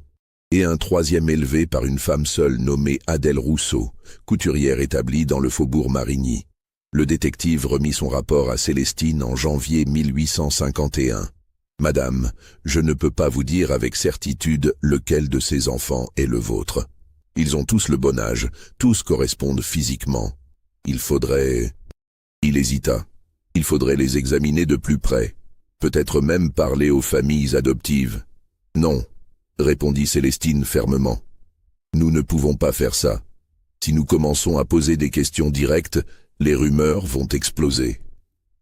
Et un 3e élevé par une femme seule nommée Adèle Rousseau, couturière établie dans le faubourg Marigny. Le détective remit son rapport à Célestine en janvier 1851. « Madame, je ne peux pas vous dire avec certitude lequel de ces enfants est le vôtre. Ils ont tous le bon âge, tous correspondent physiquement. Il faudrait... » Il hésita. Il faudrait les examiner de plus près. Peut-être même parler aux familles adoptives. « Non, » répondit Célestine fermement. « Nous ne pouvons pas faire ça. Si nous commençons à poser des questions directes, les rumeurs vont exploser.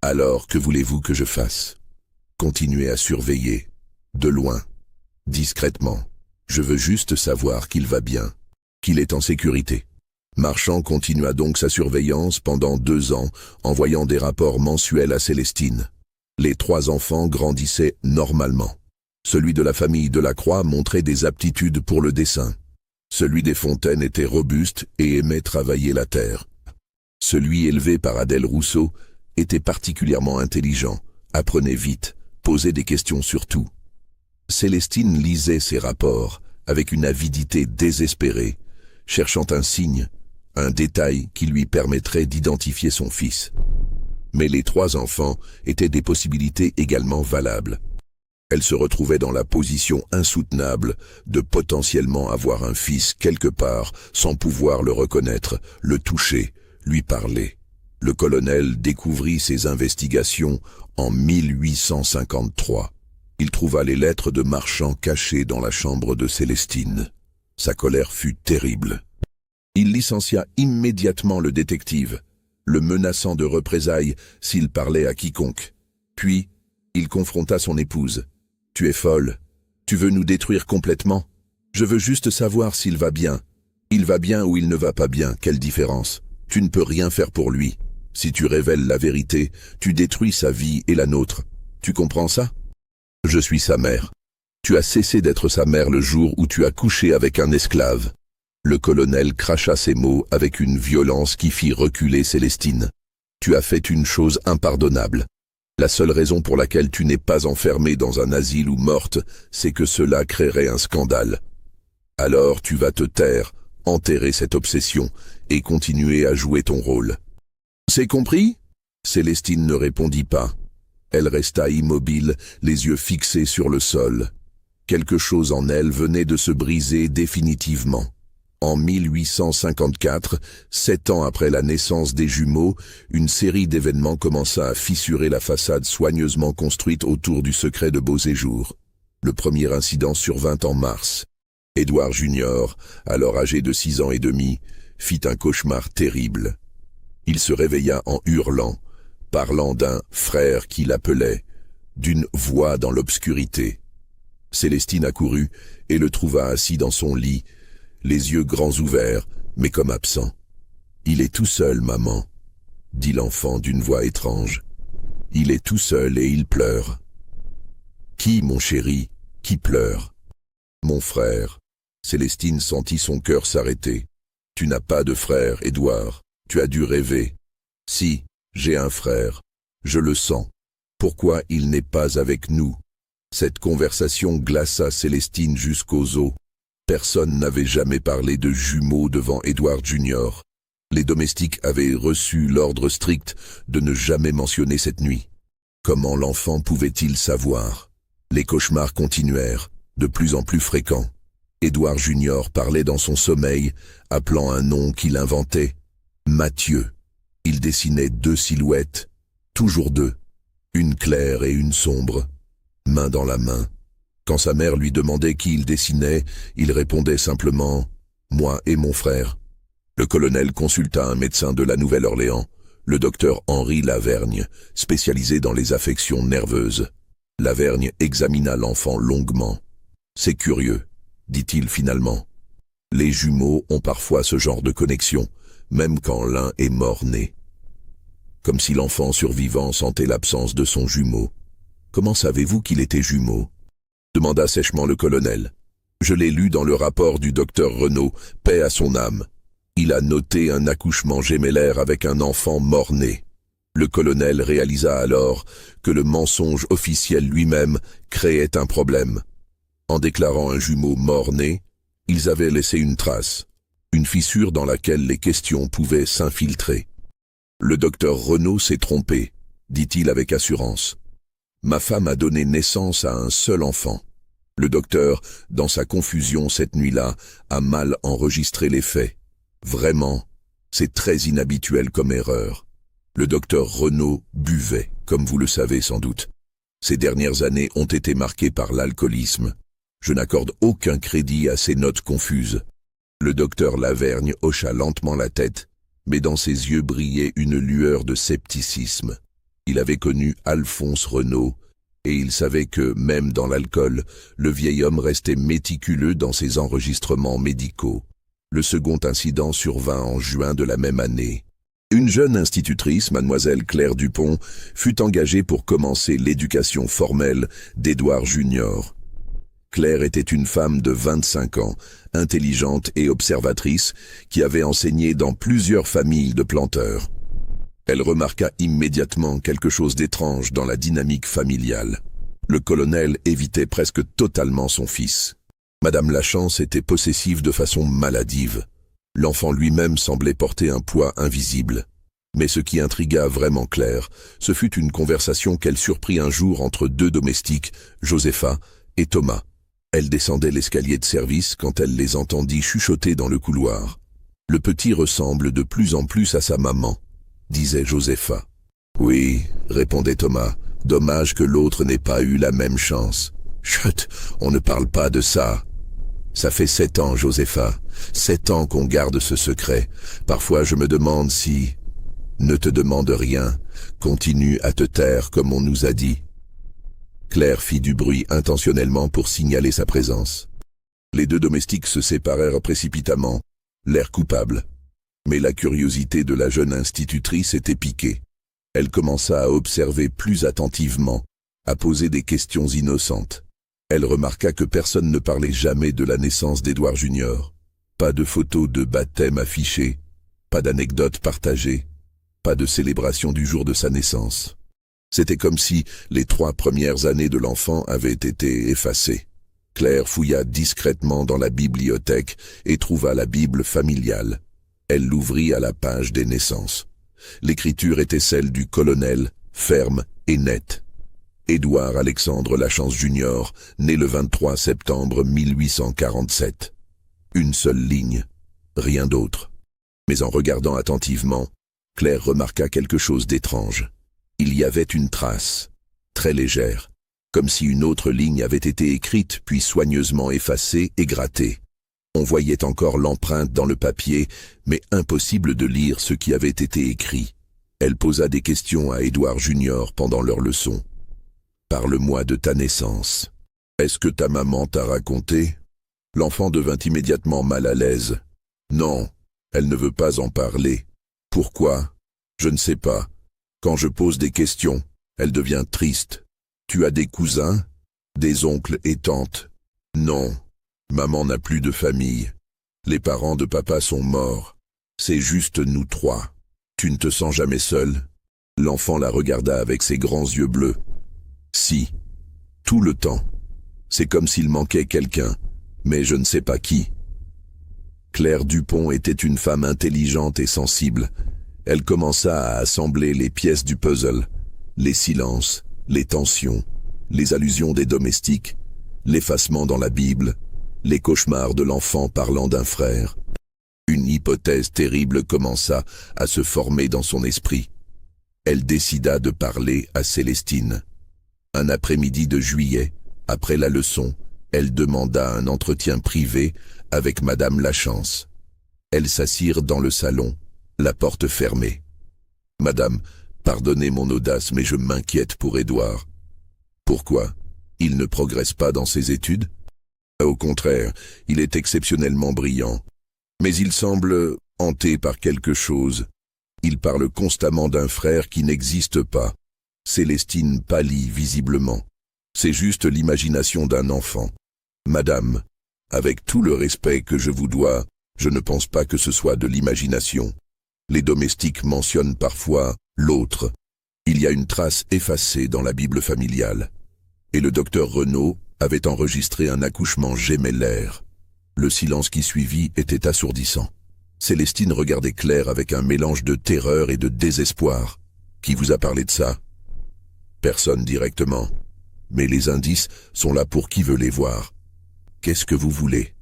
Alors, que voulez-vous que je fasse ? Continuez à surveiller, de loin, discrètement. Je veux juste savoir qu'il va bien, qu'il est en sécurité. » Marchand continua donc sa surveillance pendant 2 ans, envoyant des rapports mensuels à Célestine. Les 3 enfants grandissaient normalement. Celui de la famille Delacroix montrait des aptitudes pour le dessin. Celui des Fontaines était robuste et aimait travailler la terre. Celui élevé par Adèle Rousseau était particulièrement intelligent, apprenait vite, posait des questions sur tout. Célestine lisait ces rapports avec une avidité désespérée, cherchant un signe, un détail qui lui permettrait d'identifier son fils. Mais les 3 enfants étaient des possibilités également valables. Elle se retrouvait dans la position insoutenable de potentiellement avoir un fils quelque part sans pouvoir le reconnaître, le toucher, lui parler. Le colonel découvrit ses investigations en 1853. Il trouva les lettres de Marchand cachées dans la chambre de Célestine. Sa colère fut terrible. Il licencia immédiatement le détective, le menaçant de représailles s'il parlait à quiconque. Puis, il confronta son épouse. « Tu es folle. Tu veux nous détruire complètement? Je veux juste savoir s'il va bien. Il va bien ou il ne va pas bien, quelle différence? Tu ne peux rien faire pour lui. Si tu révèles la vérité, tu détruis sa vie et la nôtre. Tu comprends ça? Je suis sa mère. Tu as cessé d'être sa mère le jour où tu as couché avec un esclave. » Le colonel cracha ces mots avec une violence qui fit reculer Célestine. « Tu as fait une chose impardonnable. La seule raison pour laquelle tu n'es pas enfermée dans un asile ou morte, c'est que cela créerait un scandale. Alors tu vas te taire, enterrer cette obsession et continuer à jouer ton rôle. » « C'est compris ?» Célestine ne répondit pas. Elle resta immobile, les yeux fixés sur le sol. Quelque chose en elle venait de se briser définitivement. En 1854, 7 ans après la naissance des jumeaux, une série d'événements commença à fissurer la façade soigneusement construite autour du secret de Beauséjour. Le premier incident survint en mars. Édouard Junior, alors âgé de 6 ans et demi, fit un cauchemar terrible. Il se réveilla en hurlant, parlant d'un frère qui l'appelait, d'une voix dans l'obscurité. Célestine accourut et le trouva assis dans son lit, les yeux grands ouverts, mais comme absent. « Il est tout seul, maman, » dit l'enfant d'une voix étrange. « Il est tout seul et il pleure. »« Qui, mon chéri, qui pleure ?»« Mon frère. » Célestine sentit son cœur s'arrêter. « Tu n'as pas de frère, Édouard. Tu as dû rêver. »« Si, j'ai un frère. Je le sens. Pourquoi il n'est pas avec nous ?» Cette conversation glaça Célestine jusqu'aux os. Personne n'avait jamais parlé de jumeaux devant Édouard Junior. Les domestiques avaient reçu l'ordre strict de ne jamais mentionner cette nuit. Comment l'enfant pouvait-il savoir? Les cauchemars continuèrent, de plus en plus fréquents. Édouard Junior parlait dans son sommeil, appelant un nom qu'il inventait. Mathieu. Il dessinait 2 silhouettes, toujours 2. Une claire et une sombre, main dans la main. Quand sa mère lui demandait qui il dessinait, il répondait simplement « Moi et mon frère ». Le colonel consulta un médecin de la Nouvelle-Orléans, le docteur Henri Lavergne, spécialisé dans les affections nerveuses. Lavergne examina l'enfant longuement. « C'est curieux », dit-il finalement. « Les jumeaux ont parfois ce genre de connexion, même quand l'un est mort-né. » Comme si l'enfant survivant sentait l'absence de son jumeau. « Comment savez-vous qu'il était jumeau ?» demanda sèchement le colonel. « Je l'ai lu dans le rapport du docteur Renaud, paix à son âme. Il a noté un accouchement gémellaire avec un enfant mort-né. » Le colonel réalisa alors que le mensonge officiel lui-même créait un problème. En déclarant un jumeau mort-né, ils avaient laissé une trace, une fissure dans laquelle les questions pouvaient s'infiltrer. « Le docteur Renaud s'est trompé, dit-il avec assurance. Ma femme a donné naissance à un seul enfant. Le docteur, dans sa confusion cette nuit-là, a mal enregistré les faits. Vraiment, c'est très inhabituel comme erreur. Le docteur Renaud buvait, comme vous le savez sans doute. Ces dernières années ont été marquées par l'alcoolisme. Je n'accorde aucun crédit à ces notes confuses. » Le docteur Lavergne hocha lentement la tête, mais dans ses yeux brillait une lueur de scepticisme. Il avait connu Alphonse Renaud, et il savait que, même dans l'alcool, le vieil homme restait méticuleux dans ses enregistrements médicaux. Le second incident survint en juin de la même année. Une jeune institutrice, mademoiselle Claire Dupont, fut engagée pour commencer l'éducation formelle d'Édouard Junior. Claire était une femme de 25 ans, intelligente et observatrice, qui avait enseigné dans plusieurs familles de planteurs. Elle remarqua immédiatement quelque chose d'étrange dans la dynamique familiale. Le colonel évitait presque totalement son fils. Madame Lachance était possessive de façon maladive. L'enfant lui-même semblait porter un poids invisible. Mais ce qui intrigua vraiment Claire, ce fut une conversation qu'elle surprit un jour entre deux domestiques, Josepha et Thomas. Elle descendait l'escalier de service quand elle les entendit chuchoter dans le couloir. « Le petit ressemble de plus en plus à sa maman », disait Josepha. « Oui, » répondait Thomas, « dommage que l'autre n'ait pas eu la même chance. »« Chut, on ne parle pas de ça. » « Ça fait 7 ans, Josepha, 7 ans qu'on garde ce secret. Parfois je me demande si... » « Ne te demande rien, continue à te taire comme on nous a dit. » Claire fit du bruit intentionnellement pour signaler sa présence. Les deux domestiques se séparèrent précipitamment, l'air coupable. Mais la curiosité de la jeune institutrice était piquée. Elle commença à observer plus attentivement, à poser des questions innocentes. Elle remarqua que personne ne parlait jamais de la naissance d'Édouard Junior. Pas de photos de baptême affichées, pas d'anecdotes partagées, pas de célébration du jour de sa naissance. C'était comme si les 3 premières années de l'enfant avaient été effacées. Claire fouilla discrètement dans la bibliothèque et trouva la Bible familiale. Elle l'ouvrit à la page des naissances. L'écriture était celle du colonel, ferme et nette. Édouard Alexandre Lachance Junior, né le 23 septembre 1847. Une seule ligne, rien d'autre. Mais en regardant attentivement, Claire remarqua quelque chose d'étrange. Il y avait une trace, très légère, comme si une autre ligne avait été écrite puis soigneusement effacée et grattée. On voyait encore l'empreinte dans le papier, mais impossible de lire ce qui avait été écrit. Elle posa des questions à Édouard Junior pendant leur leçon. « Parle-moi de ta naissance. Est-ce que ta maman t'a raconté ?» L'enfant devint immédiatement mal à l'aise. « Non, elle ne veut pas en parler. » « Pourquoi ? Je ne sais pas. Quand je pose des questions, elle devient triste. Tu as des cousins ? Des oncles et tantes ? Non. Maman n'a plus de famille. Les parents de papa sont morts. C'est juste nous 3. Tu ne te sens jamais seul ? L'enfant la regarda avec ses grands yeux bleus. Si. Tout le temps. C'est comme s'il manquait quelqu'un, mais je ne sais pas qui. Claire Dupont était une femme intelligente et sensible. Elle commença à assembler les pièces du puzzle, les silences, les tensions, les allusions des domestiques, l'effacement dans la Bible, les cauchemars de l'enfant parlant d'un frère. Une hypothèse terrible commença à se former dans son esprit. Elle décida de parler à Célestine. Un après-midi de juillet, après la leçon, elle demanda un entretien privé avec Madame Lachance. Elles s'assirent dans le salon, la porte fermée. « Madame, pardonnez mon audace, mais je m'inquiète pour Édouard. »« Pourquoi? Il ne progresse pas dans ses études ?»« Au contraire, il est exceptionnellement brillant. Mais il semble hanté par quelque chose. Il parle constamment d'un frère qui n'existe pas. » Célestine pâlit visiblement. « C'est juste l'imagination d'un enfant. Madame, avec tout le respect que je vous dois, je ne pense pas que ce soit de l'imagination. Les domestiques mentionnent parfois l'autre. Il y a une trace effacée dans la Bible familiale. Et le docteur Renaud avait enregistré un accouchement gémellaire. Le silence qui suivit était assourdissant. Célestine regardait Claire avec un mélange de terreur et de désespoir. « Qui vous a parlé de ça ?»« Personne directement. Mais les indices sont là pour qui veut les voir. Qu'est-ce que vous voulez ?»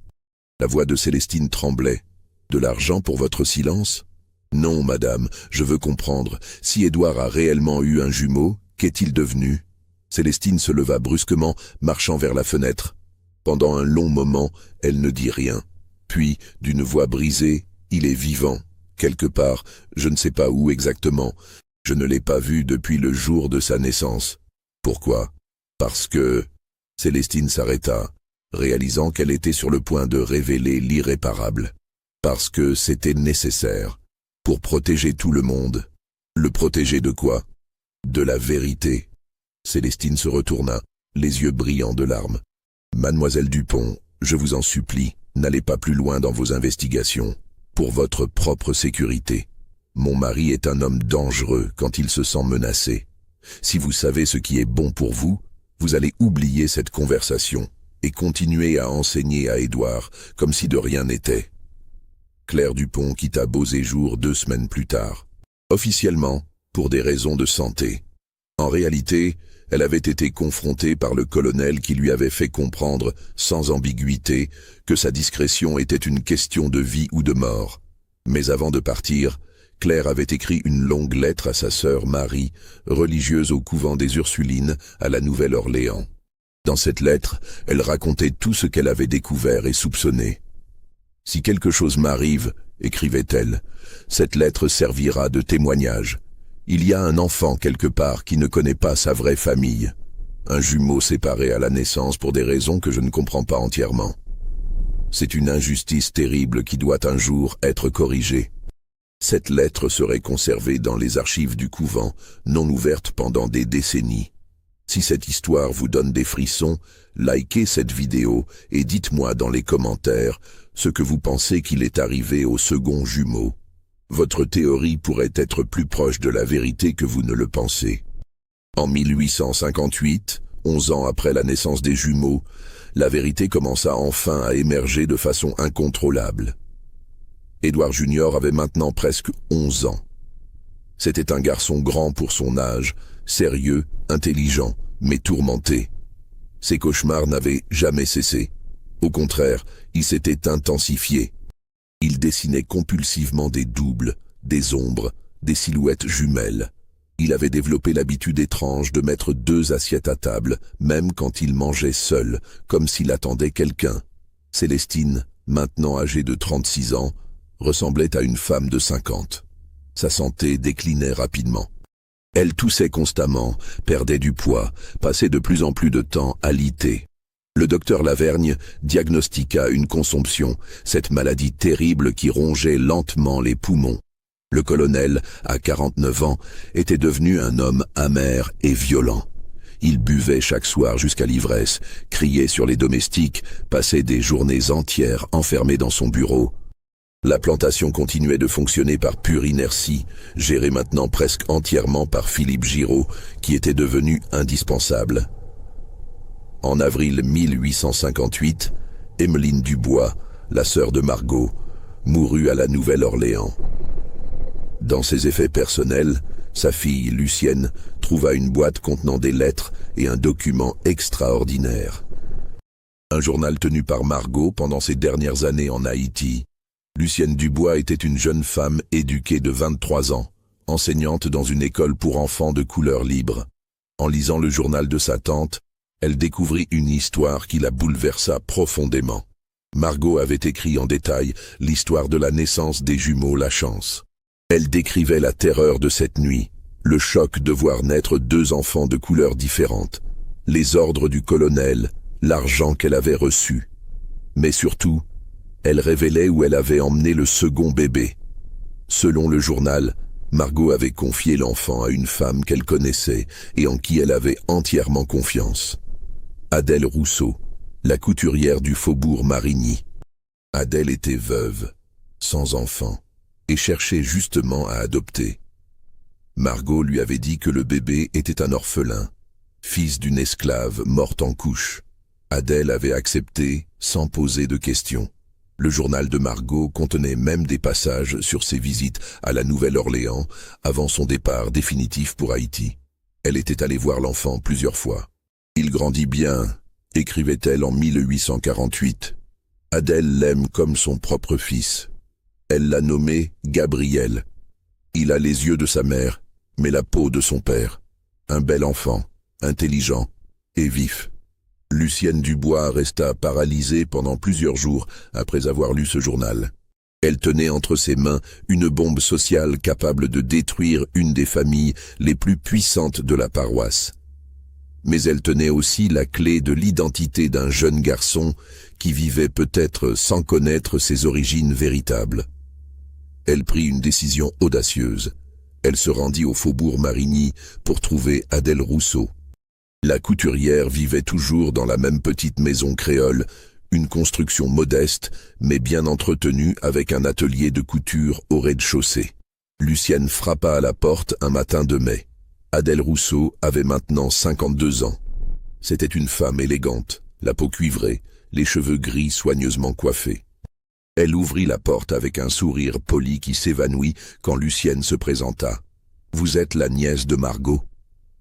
La voix de Célestine tremblait. « De l'argent pour votre silence ? Non, madame, je veux comprendre. Si Édouard a réellement eu un jumeau, qu'est-il devenu ?» Célestine se leva brusquement, marchant vers la fenêtre. Pendant un long moment, elle ne dit rien. Puis, d'une voix brisée, « Il est vivant, quelque part, je ne sais pas où exactement. Je ne l'ai pas vu depuis le jour de sa naissance. Pourquoi ? Parce que... » Célestine s'arrêta, réalisant qu'elle était sur le point de révéler l'irréparable. Parce que c'était nécessaire. Pour protéger tout le monde. Le protéger de quoi? De la vérité. Célestine se retourna, les yeux brillants de larmes. « Mademoiselle Dupont, je vous en supplie, n'allez pas plus loin dans vos investigations. Pour votre propre sécurité. Mon mari est un homme dangereux quand il se sent menacé. Si vous savez ce qui est bon pour vous, vous allez oublier cette conversation et continuer à enseigner à Édouard comme si de rien n'était. » Claire Dupont quitta Beauséjour 2 semaines plus tard. Officiellement, pour des raisons de santé. En réalité, elle avait été confrontée par le colonel qui lui avait fait comprendre, sans ambiguïté, que sa discrétion était une question de vie ou de mort. Mais avant de partir, Claire avait écrit une longue lettre à sa sœur Marie, religieuse au couvent des Ursulines à la Nouvelle-Orléans. Dans cette lettre, elle racontait tout ce qu'elle avait découvert et soupçonné. « Si quelque chose m'arrive, écrivait-elle, cette lettre servira de témoignage. Il y a un enfant quelque part qui ne connaît pas sa vraie famille. Un jumeau séparé à la naissance pour des raisons que je ne comprends pas entièrement. C'est une injustice terrible qui doit un jour être corrigée. Cette lettre serait conservée dans les archives du couvent, non ouverte pendant des décennies. Si cette histoire vous donne des frissons, likez cette vidéo et dites-moi dans les commentaires ce que vous pensez qu'il est arrivé au second jumeau. Votre théorie pourrait être plus proche de la vérité que vous ne le pensez. » En 1858, 11 ans après la naissance des jumeaux, la vérité commença enfin à émerger de façon incontrôlable. Édouard Junior avait maintenant presque 11 ans. C'était un garçon grand pour son âge, sérieux, intelligent, mais tourmenté. Ses cauchemars n'avaient jamais cessé. Au contraire, ils s'étaient intensifiés. Il dessinait compulsivement des doubles, des ombres, des silhouettes jumelles. Il avait développé l'habitude étrange de mettre 2 assiettes à table, même quand il mangeait seul, comme s'il attendait quelqu'un. Célestine, maintenant âgée de 36 ans, ressemblait à une femme de 50. Sa santé déclinait rapidement. Elle toussait constamment, perdait du poids, passait de plus en plus de temps alitée. Le docteur Lavergne diagnostiqua une consomption, cette maladie terrible qui rongeait lentement les poumons. Le colonel, à 49 ans, était devenu un homme amer et violent. Il buvait chaque soir jusqu'à l'ivresse, criait sur les domestiques, passait des journées entières enfermé dans son bureau. La plantation continuait de fonctionner par pure inertie, gérée maintenant presque entièrement par Philippe Giraud, qui était devenu indispensable. En avril 1858, Emmeline Dubois, la sœur de Margot, mourut à la Nouvelle-Orléans. Dans ses effets personnels, sa fille, Lucienne, trouva une boîte contenant des lettres et un document extraordinaire. Un journal tenu par Margot pendant ses dernières années en Haïti. Lucienne Dubois était une jeune femme éduquée de 23 ans, enseignante dans une école pour enfants de couleur libre. En lisant le journal de sa tante, elle découvrit une histoire qui la bouleversa profondément. Margot avait écrit en détail l'histoire de la naissance des jumeaux Lachance. Elle décrivait la terreur de cette nuit, le choc de voir naître deux enfants de couleurs différentes, les ordres du colonel, l'argent qu'elle avait reçu. Mais surtout, elle révélait où elle avait emmené le second bébé. Selon le journal, Margot avait confié l'enfant à une femme qu'elle connaissait et en qui elle avait entièrement confiance. Adèle Rousseau, la couturière du faubourg Marigny. Adèle était veuve, sans enfant, et cherchait justement à adopter. Margot lui avait dit que le bébé était un orphelin, fils d'une esclave morte en couche. Adèle avait accepté sans poser de questions. Le journal de Margot contenait même des passages sur ses visites à la Nouvelle-Orléans avant son départ définitif pour Haïti. Elle était allée voir l'enfant plusieurs fois. « Il grandit bien », écrivait-elle en 1848. Adèle l'aime comme son propre fils. Elle l'a nommé Gabriel. Il a les yeux de sa mère, mais la peau de son père. Un bel enfant, intelligent et vif. Lucienne Dubois resta paralysée pendant plusieurs jours après avoir lu ce journal. Elle tenait entre ses mains une bombe sociale capable de détruire une des familles les plus puissantes de la paroisse. Mais elle tenait aussi la clé de l'identité d'un jeune garçon qui vivait peut-être sans connaître ses origines véritables. Elle prit une décision audacieuse. Elle se rendit au faubourg Marigny pour trouver Adèle Rousseau. La couturière vivait toujours dans la même petite maison créole, une construction modeste mais bien entretenue avec un atelier de couture au rez-de-chaussée. Lucienne frappa à la porte un matin de mai. Adèle Rousseau avait maintenant 52 ans. C'était une femme élégante, la peau cuivrée, les cheveux gris soigneusement coiffés. Elle ouvrit la porte avec un sourire poli qui s'évanouit quand Lucienne se présenta. « Vous êtes la nièce de Margot ?»«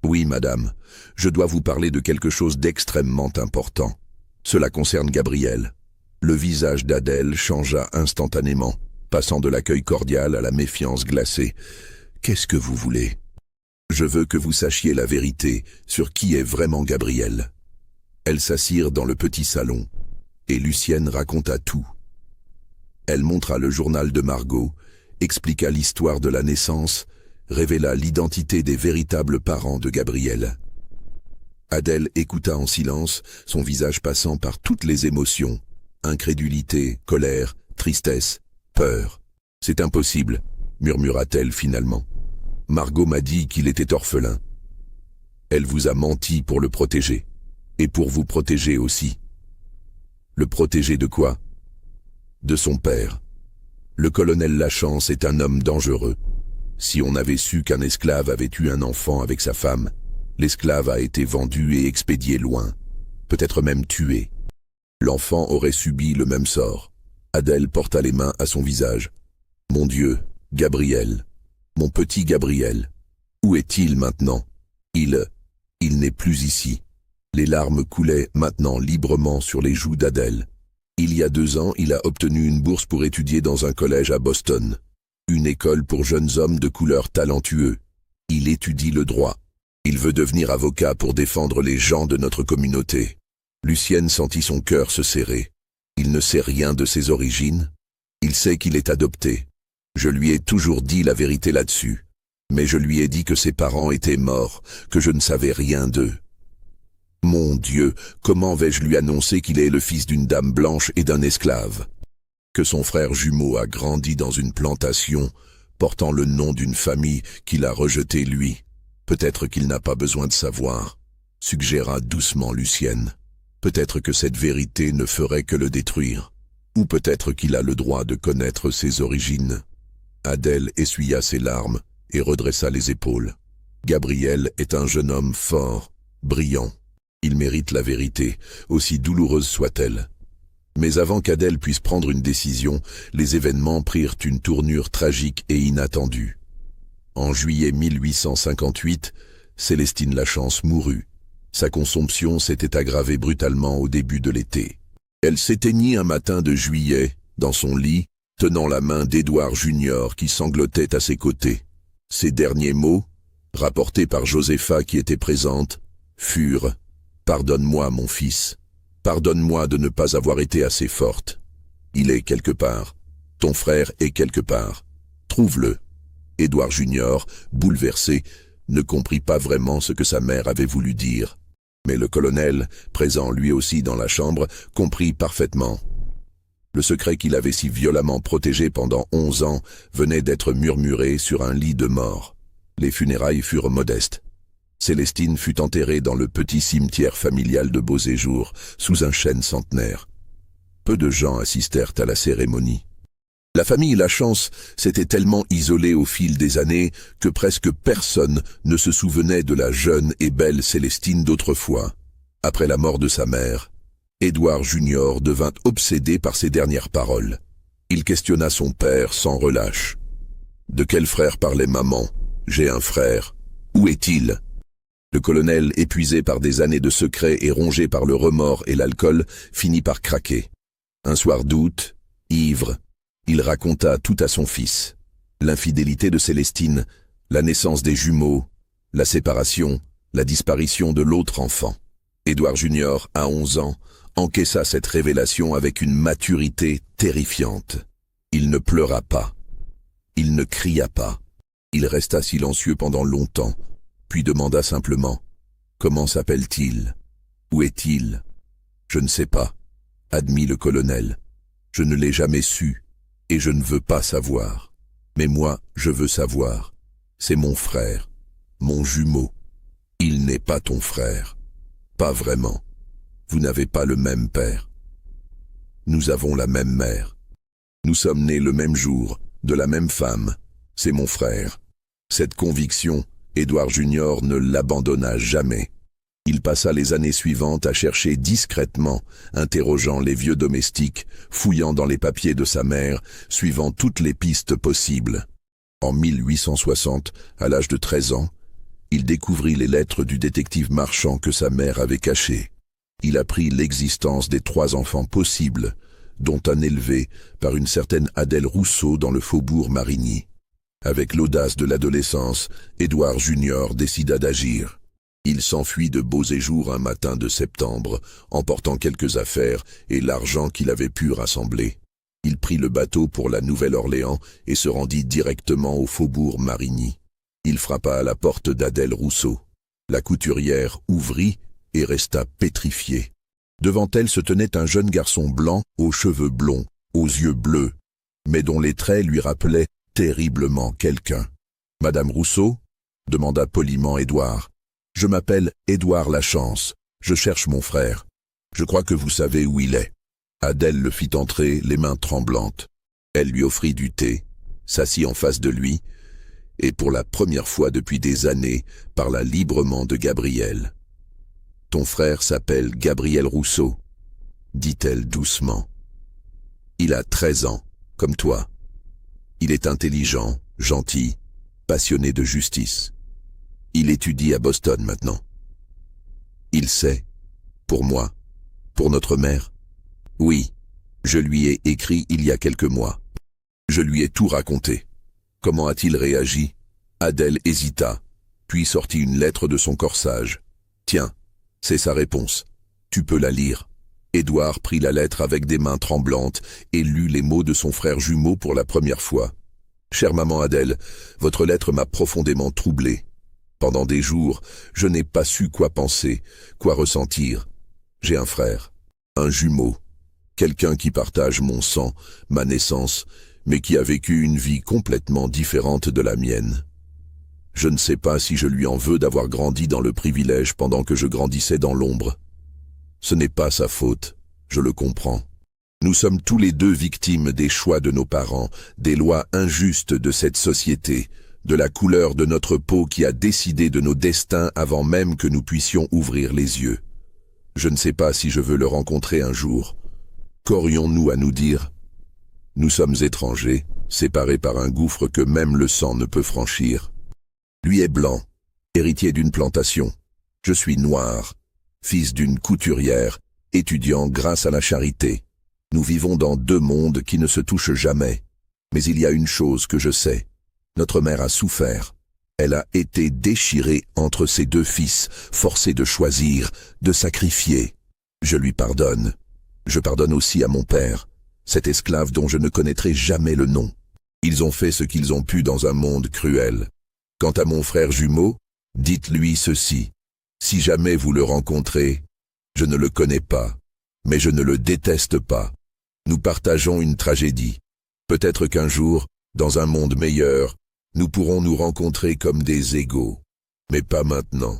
Oui, madame. Je dois vous parler de quelque chose d'extrêmement important. Cela concerne Gabriel. » Le visage d'Adèle changea instantanément, passant de l'accueil cordial à la méfiance glacée. « Qu'est-ce que vous voulez ? » « Je veux que vous sachiez la vérité sur qui est vraiment Gabriel. » Elles s'assirent dans le petit salon, et Lucienne raconta tout. Elle montra le journal de Margot, expliqua l'histoire de la naissance, révéla l'identité des véritables parents de Gabriel. Adèle écouta en silence, son visage passant par toutes les émotions, incrédulité, colère, tristesse, peur. « C'est impossible, » murmura-t-elle finalement. « Margot m'a dit qu'il était orphelin. Elle vous a menti pour le protéger, et pour vous protéger aussi. » « Le protéger de quoi ? » ?»« De son père. Le colonel Lachance est un homme dangereux. Si on avait su qu'un esclave avait eu un enfant avec sa femme, l'esclave a été vendu et expédié loin, peut-être même tué. L'enfant aurait subi le même sort. » Adèle porta les mains à son visage. « Mon Dieu, Gabriel, mon petit Gabriel, où est-il maintenant ? Il n'est plus ici. » Les larmes coulaient maintenant librement sur les joues d'Adèle. Il y a 2 ans, il a obtenu une bourse pour étudier dans un collège à Boston, une école pour jeunes hommes de couleur talentueux. Il étudie le droit. Il veut devenir avocat pour défendre les gens de notre communauté. Lucienne sentit son cœur se serrer. Il ne sait rien de ses origines. Il sait qu'il est adopté. Je lui ai toujours dit la vérité là-dessus. Mais je lui ai dit que ses parents étaient morts, que je ne savais rien d'eux. Mon Dieu, comment vais-je lui annoncer qu'il est le fils d'une dame blanche et d'un esclave? Que son frère jumeau a grandi dans une plantation, portant le nom d'une famille qu'il a rejetée lui. Peut-être qu'il n'a pas besoin de savoir, suggéra doucement Lucienne. Peut-être que cette vérité ne ferait que le détruire. Ou peut-être qu'il a le droit de connaître ses origines. Adèle essuya ses larmes et redressa les épaules. Gabriel est un jeune homme fort, brillant. Il mérite la vérité, aussi douloureuse soit-elle. Mais avant qu'Adèle puisse prendre une décision, les événements prirent une tournure tragique et inattendue. En juillet 1858, Célestine Lachance mourut. Sa consomption s'était aggravée brutalement au début de l'été. Elle s'éteignit un matin de juillet, dans son lit, tenant la main d'Édouard Junior qui sanglotait à ses côtés. Ses derniers mots, rapportés par Josépha qui était présente, furent « Pardonne-moi, mon fils. Pardonne-moi de ne pas avoir été assez forte. Il est quelque part. Ton frère est quelque part. Trouve-le. » Édouard Junior, bouleversé, ne comprit pas vraiment ce que sa mère avait voulu dire. Mais le colonel, présent lui aussi dans la chambre, comprit parfaitement. Le secret qu'il avait si violemment protégé pendant 11 ans venait d'être murmuré sur un lit de mort. Les funérailles furent modestes. Célestine fut enterrée dans le petit cimetière familial de Beauséjour, sous un chêne centenaire. Peu de gens assistèrent à la cérémonie. La famille Lachance s'était tellement isolée au fil des années que presque personne ne se souvenait de la jeune et belle Célestine d'autrefois. Après la mort de sa mère, Édouard Junior devint obsédé par ses dernières paroles. Il questionna son père sans relâche. « De quel frère parlait maman ? J'ai un frère. Où est-il » Le colonel, épuisé par des années de secrets et rongé par le remords et l'alcool, finit par craquer. Un soir d'août, ivre, il raconta tout à son fils. L'infidélité de Célestine, la naissance des jumeaux, la séparation, la disparition de l'autre enfant. Édouard Junior, à 11 ans, encaissa cette révélation avec une maturité terrifiante. Il ne pleura pas. Il ne cria pas. Il resta silencieux pendant longtemps, puis demanda simplement « Comment s'appelle-t-il ? Où est-il ?»« Je ne sais pas, » admit le colonel. « Je ne l'ai jamais su, et je ne veux pas savoir. Mais moi, je veux savoir. C'est mon frère, mon jumeau. Il n'est pas ton frère. Pas vraiment. Vous n'avez pas le même père. Nous avons la même mère. Nous sommes nés le même jour, de la même femme. C'est mon frère. » Cette conviction, Édouard Junior ne l'abandonna jamais. Il passa les années suivantes à chercher discrètement, interrogeant les vieux domestiques, fouillant dans les papiers de sa mère, suivant toutes les pistes possibles. En 1860, à l'âge de 13 ans, il découvrit les lettres du détective Marchand que sa mère avait cachées. Il apprit l'existence des 3 enfants possibles, dont un élevé par une certaine Adèle Rousseau dans le faubourg Marigny. Avec l'audace de l'adolescence, Édouard Junior décida d'agir. Il s'enfuit de Beauséjour un matin de septembre, emportant quelques affaires et l'argent qu'il avait pu rassembler. Il prit le bateau pour la Nouvelle-Orléans et se rendit directement au faubourg Marigny. Il frappa à la porte d'Adèle Rousseau. La couturière ouvrit et resta pétrifiée. Devant elle se tenait un jeune garçon blanc, aux cheveux blonds, aux yeux bleus, mais dont les traits lui rappelaient terriblement quelqu'un. « Madame Rousseau ?» demanda poliment Édouard. « Je m'appelle Édouard Lachance. Je cherche mon frère. Je crois que vous savez où il est. » Adèle le fit entrer, les mains tremblantes. Elle lui offrit du thé, s'assit en face de lui, et pour la première fois depuis des années, parla librement de Gabriel. « Ton frère s'appelle Gabriel Rousseau, » dit-elle doucement. « Il a 13 ans, comme toi. Il est intelligent, gentil, passionné de justice. Il étudie à Boston maintenant. Il sait, pour moi, pour notre mère. Oui, je lui ai écrit il y a quelques mois. Je lui ai tout raconté. Comment a-t-il réagi ? » Adèle hésita, puis sortit une lettre de son corsage. « Tiens, c'est sa réponse. Tu peux la lire. » Édouard prit la lettre avec des mains tremblantes et lut les mots de son frère jumeau pour la première fois. « Chère maman Adèle, votre lettre m'a profondément troublé. Pendant des jours, je n'ai pas su quoi penser, quoi ressentir. J'ai un frère, un jumeau, quelqu'un qui partage mon sang, ma naissance, mais qui a vécu une vie complètement différente de la mienne. Je ne sais pas si je lui en veux d'avoir grandi dans le privilège pendant que je grandissais dans l'ombre. Ce n'est pas sa faute, je le comprends. Nous sommes tous les deux victimes des choix de nos parents, des lois injustes de cette société, de la couleur de notre peau qui a décidé de nos destins avant même que nous puissions ouvrir les yeux. Je ne sais pas si je veux le rencontrer un jour. Qu'aurions-nous à nous dire ? Nous sommes étrangers, séparés par un gouffre que même le sang ne peut franchir. Lui est blanc, héritier d'une plantation. Je suis noir, fils d'une couturière, étudiant grâce à la charité. Nous vivons dans 2 mondes qui ne se touchent jamais. Mais il y a une chose que je sais. Notre mère a souffert, Elle a été déchirée entre ses deux fils, forcée de choisir, de sacrifier. Je lui pardonne. Je pardonne aussi à mon père, cet esclave dont je ne connaîtrai jamais le nom. Ils ont fait ce qu'ils ont pu dans un monde cruel. Quant à mon frère jumeau, dites-lui ceci. Si jamais vous le rencontrez, je ne le connais pas, mais je ne le déteste pas. Nous partageons une tragédie. Peut-être qu'un jour, dans un monde meilleur, nous pourrons nous rencontrer comme des égaux. Mais pas maintenant.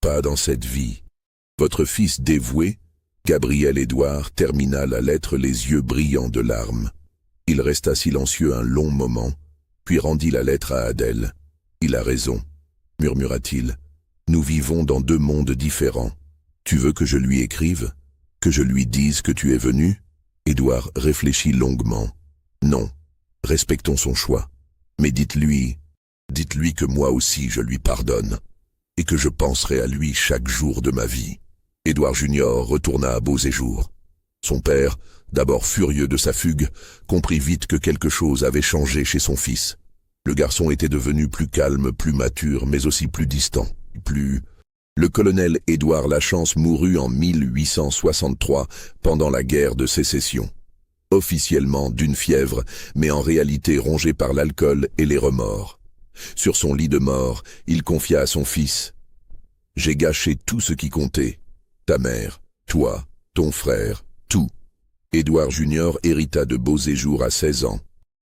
Pas dans cette vie. Votre fils dévoué, Gabriel-Édouard, termina la lettre les yeux brillants de larmes. Il resta silencieux un long moment, puis rendit la lettre à Adèle. « Il a raison, » murmura-t-il. « Nous vivons dans deux mondes différents. Tu veux que je lui écrive? Que je lui dise que tu es venu ?» Édouard réfléchit longuement. « Non, respectons son choix. Mais dites-lui que moi aussi je lui pardonne, et que je penserai à lui chaque jour de ma vie. » Édouard Junior retourna à Beauséjour. Son père, d'abord furieux de sa fugue, comprit vite que quelque chose avait changé chez son fils. Le garçon était devenu plus calme, plus mature, mais aussi plus distant. Le colonel Édouard Lachance mourut en 1863 pendant la guerre de Sécession. Officiellement d'une fièvre, mais en réalité rongé par l'alcool et les remords. Sur son lit de mort, il confia à son fils « J'ai gâché tout ce qui comptait. Ta mère, toi, ton frère, tout. » Édouard Junior hérita de Beauséjour à 16 ans.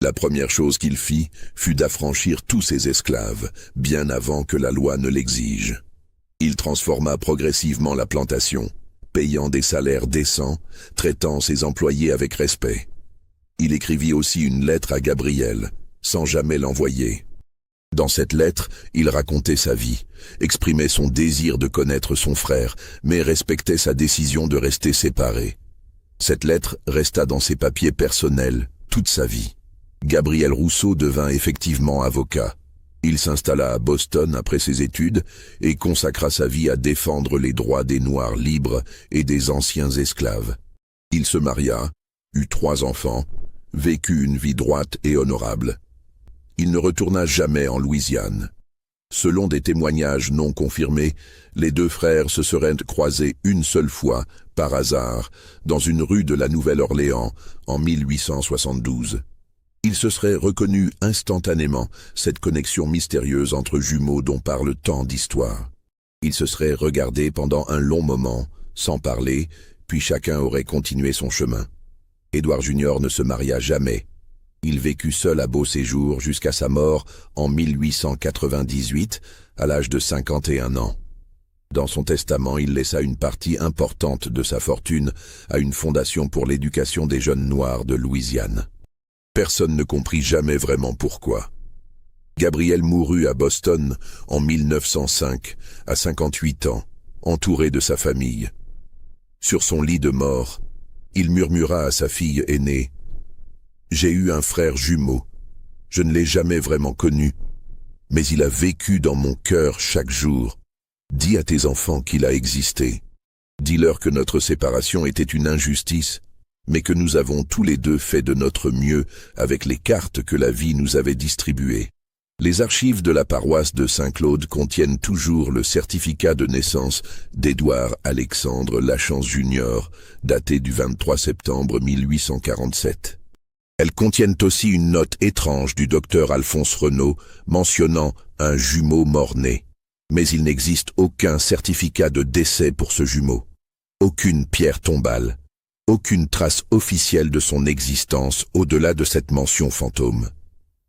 La première chose qu'il fit fut d'affranchir tous ses esclaves, bien avant que la loi ne l'exige. Il transforma progressivement la plantation, payant des salaires décents, traitant ses employés avec respect. Il écrivit aussi une lettre à Gabriel, sans jamais l'envoyer. Dans cette lettre, il racontait sa vie, exprimait son désir de connaître son frère, mais respectait sa décision de rester séparés. Cette lettre resta dans ses papiers personnels toute sa vie. Gabriel Rousseau devint effectivement avocat. Il s'installa à Boston après ses études et consacra sa vie à défendre les droits des Noirs libres et des anciens esclaves. Il se maria, eut 3 enfants, vécut une vie droite et honorable. Il ne retourna jamais en Louisiane. Selon des témoignages non confirmés, les 2 frères se seraient croisés une seule fois, par hasard, dans une rue de la Nouvelle-Orléans, en 1872. Ils se seraient reconnus instantanément, cette connexion mystérieuse entre jumeaux dont parle tant d'histoires. Ils se seraient regardés pendant un long moment, sans parler, puis chacun aurait continué son chemin. Édouard Junior ne se maria jamais. Il vécut seul à Beauséjour jusqu'à sa mort en 1898, à l'âge de 51 ans. Dans son testament, il laissa une partie importante de sa fortune à une fondation pour l'éducation des jeunes Noirs de Louisiane. Personne ne comprit jamais vraiment pourquoi. Gabriel mourut à Boston en 1905, à 58 ans, entouré de sa famille. Sur son lit de mort, il murmura à sa fille aînée « J'ai eu un frère jumeau. Je ne l'ai jamais vraiment connu, mais il a vécu dans mon cœur chaque jour. Dis à tes enfants qu'il a existé. Dis-leur que notre séparation était une injustice, mais que nous avons tous les 2 fait de notre mieux avec les cartes que la vie nous avait distribuées. Les archives de la paroisse de Saint-Claude contiennent toujours le certificat de naissance d'Édouard Alexandre Lachance Junior, daté du 23 septembre 1847. Elles contiennent aussi une note étrange du docteur Alphonse Renaud mentionnant un jumeau mort-né. Mais il n'existe aucun certificat de décès pour ce jumeau. Aucune pierre tombale. Aucune trace officielle de son existence au-delà de cette mention fantôme.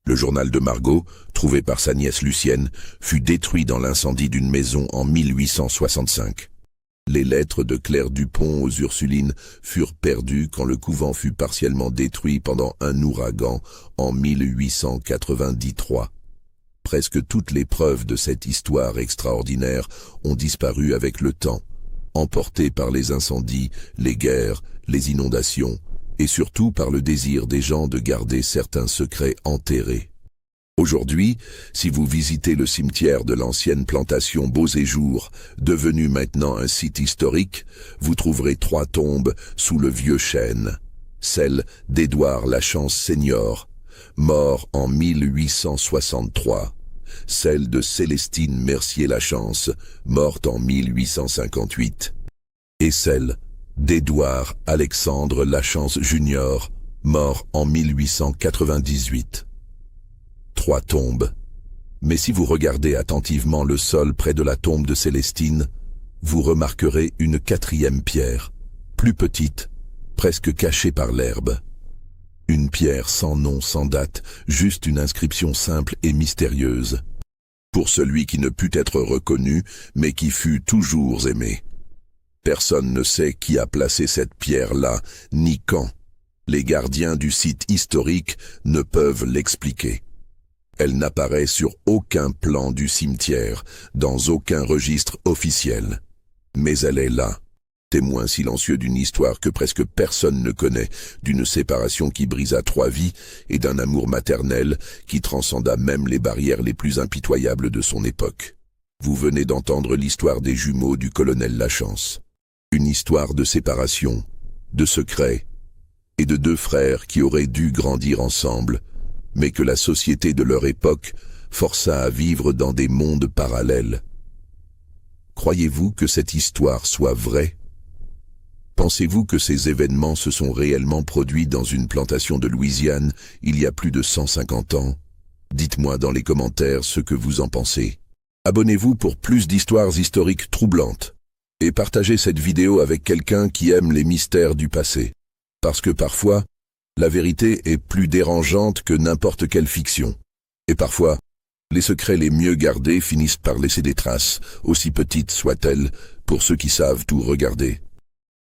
Le journal de Margot, trouvé par sa nièce Lucienne, fut détruit dans l'incendie d'une maison en 1865. Les lettres de Claire Dupont aux Ursulines furent perdues quand le couvent fut partiellement détruit pendant un ouragan en 1893. Presque toutes les preuves de cette histoire extraordinaire ont disparu avec le temps, emportées par les incendies, les guerres, les inondations, et surtout par le désir des gens de garder certains secrets enterrés. Aujourd'hui, si vous visitez le cimetière de l'ancienne plantation Beauséjour, devenu maintenant un site historique, vous trouverez 3 tombes sous le vieux chêne. Celle d'Édouard Lachance Senior, mort en 1863, celle de Célestine Mercier-Lachance, morte en 1858, et celle d'Édouard Alexandre Lachance Jr., mort en 1898. 3 tombes. Mais si vous regardez attentivement le sol près de la tombe de Célestine, vous remarquerez une 4e pierre, plus petite, presque cachée par l'herbe. Une pierre sans nom, sans date, juste une inscription simple et mystérieuse. Pour celui qui ne put être reconnu, mais qui fut toujours aimé. Personne ne sait qui a placé cette pierre-là, ni quand. Les gardiens du site historique ne peuvent l'expliquer. Elle n'apparaît sur aucun plan du cimetière, dans aucun registre officiel. Mais elle est là, témoin silencieux d'une histoire que presque personne ne connaît, d'une séparation qui brisa 3 vies et d'un amour maternel qui transcenda même les barrières les plus impitoyables de son époque. Vous venez d'entendre l'histoire des jumeaux du colonel Lachance. Une histoire de séparation, de secret, et de 2 frères qui auraient dû grandir ensemble, mais que la société de leur époque força à vivre dans des mondes parallèles. Croyez-vous que cette histoire soit vraie? Pensez-vous que ces événements se sont réellement produits dans une plantation de Louisiane il y a plus de 150 ans? Dites-moi dans les commentaires ce que vous en pensez. Abonnez-vous pour plus d'histoires historiques troublantes. Et partagez cette vidéo avec quelqu'un qui aime les mystères du passé. Parce que parfois, la vérité est plus dérangeante que n'importe quelle fiction. Et parfois, les secrets les mieux gardés finissent par laisser des traces, aussi petites soient-elles, pour ceux qui savent tout regarder.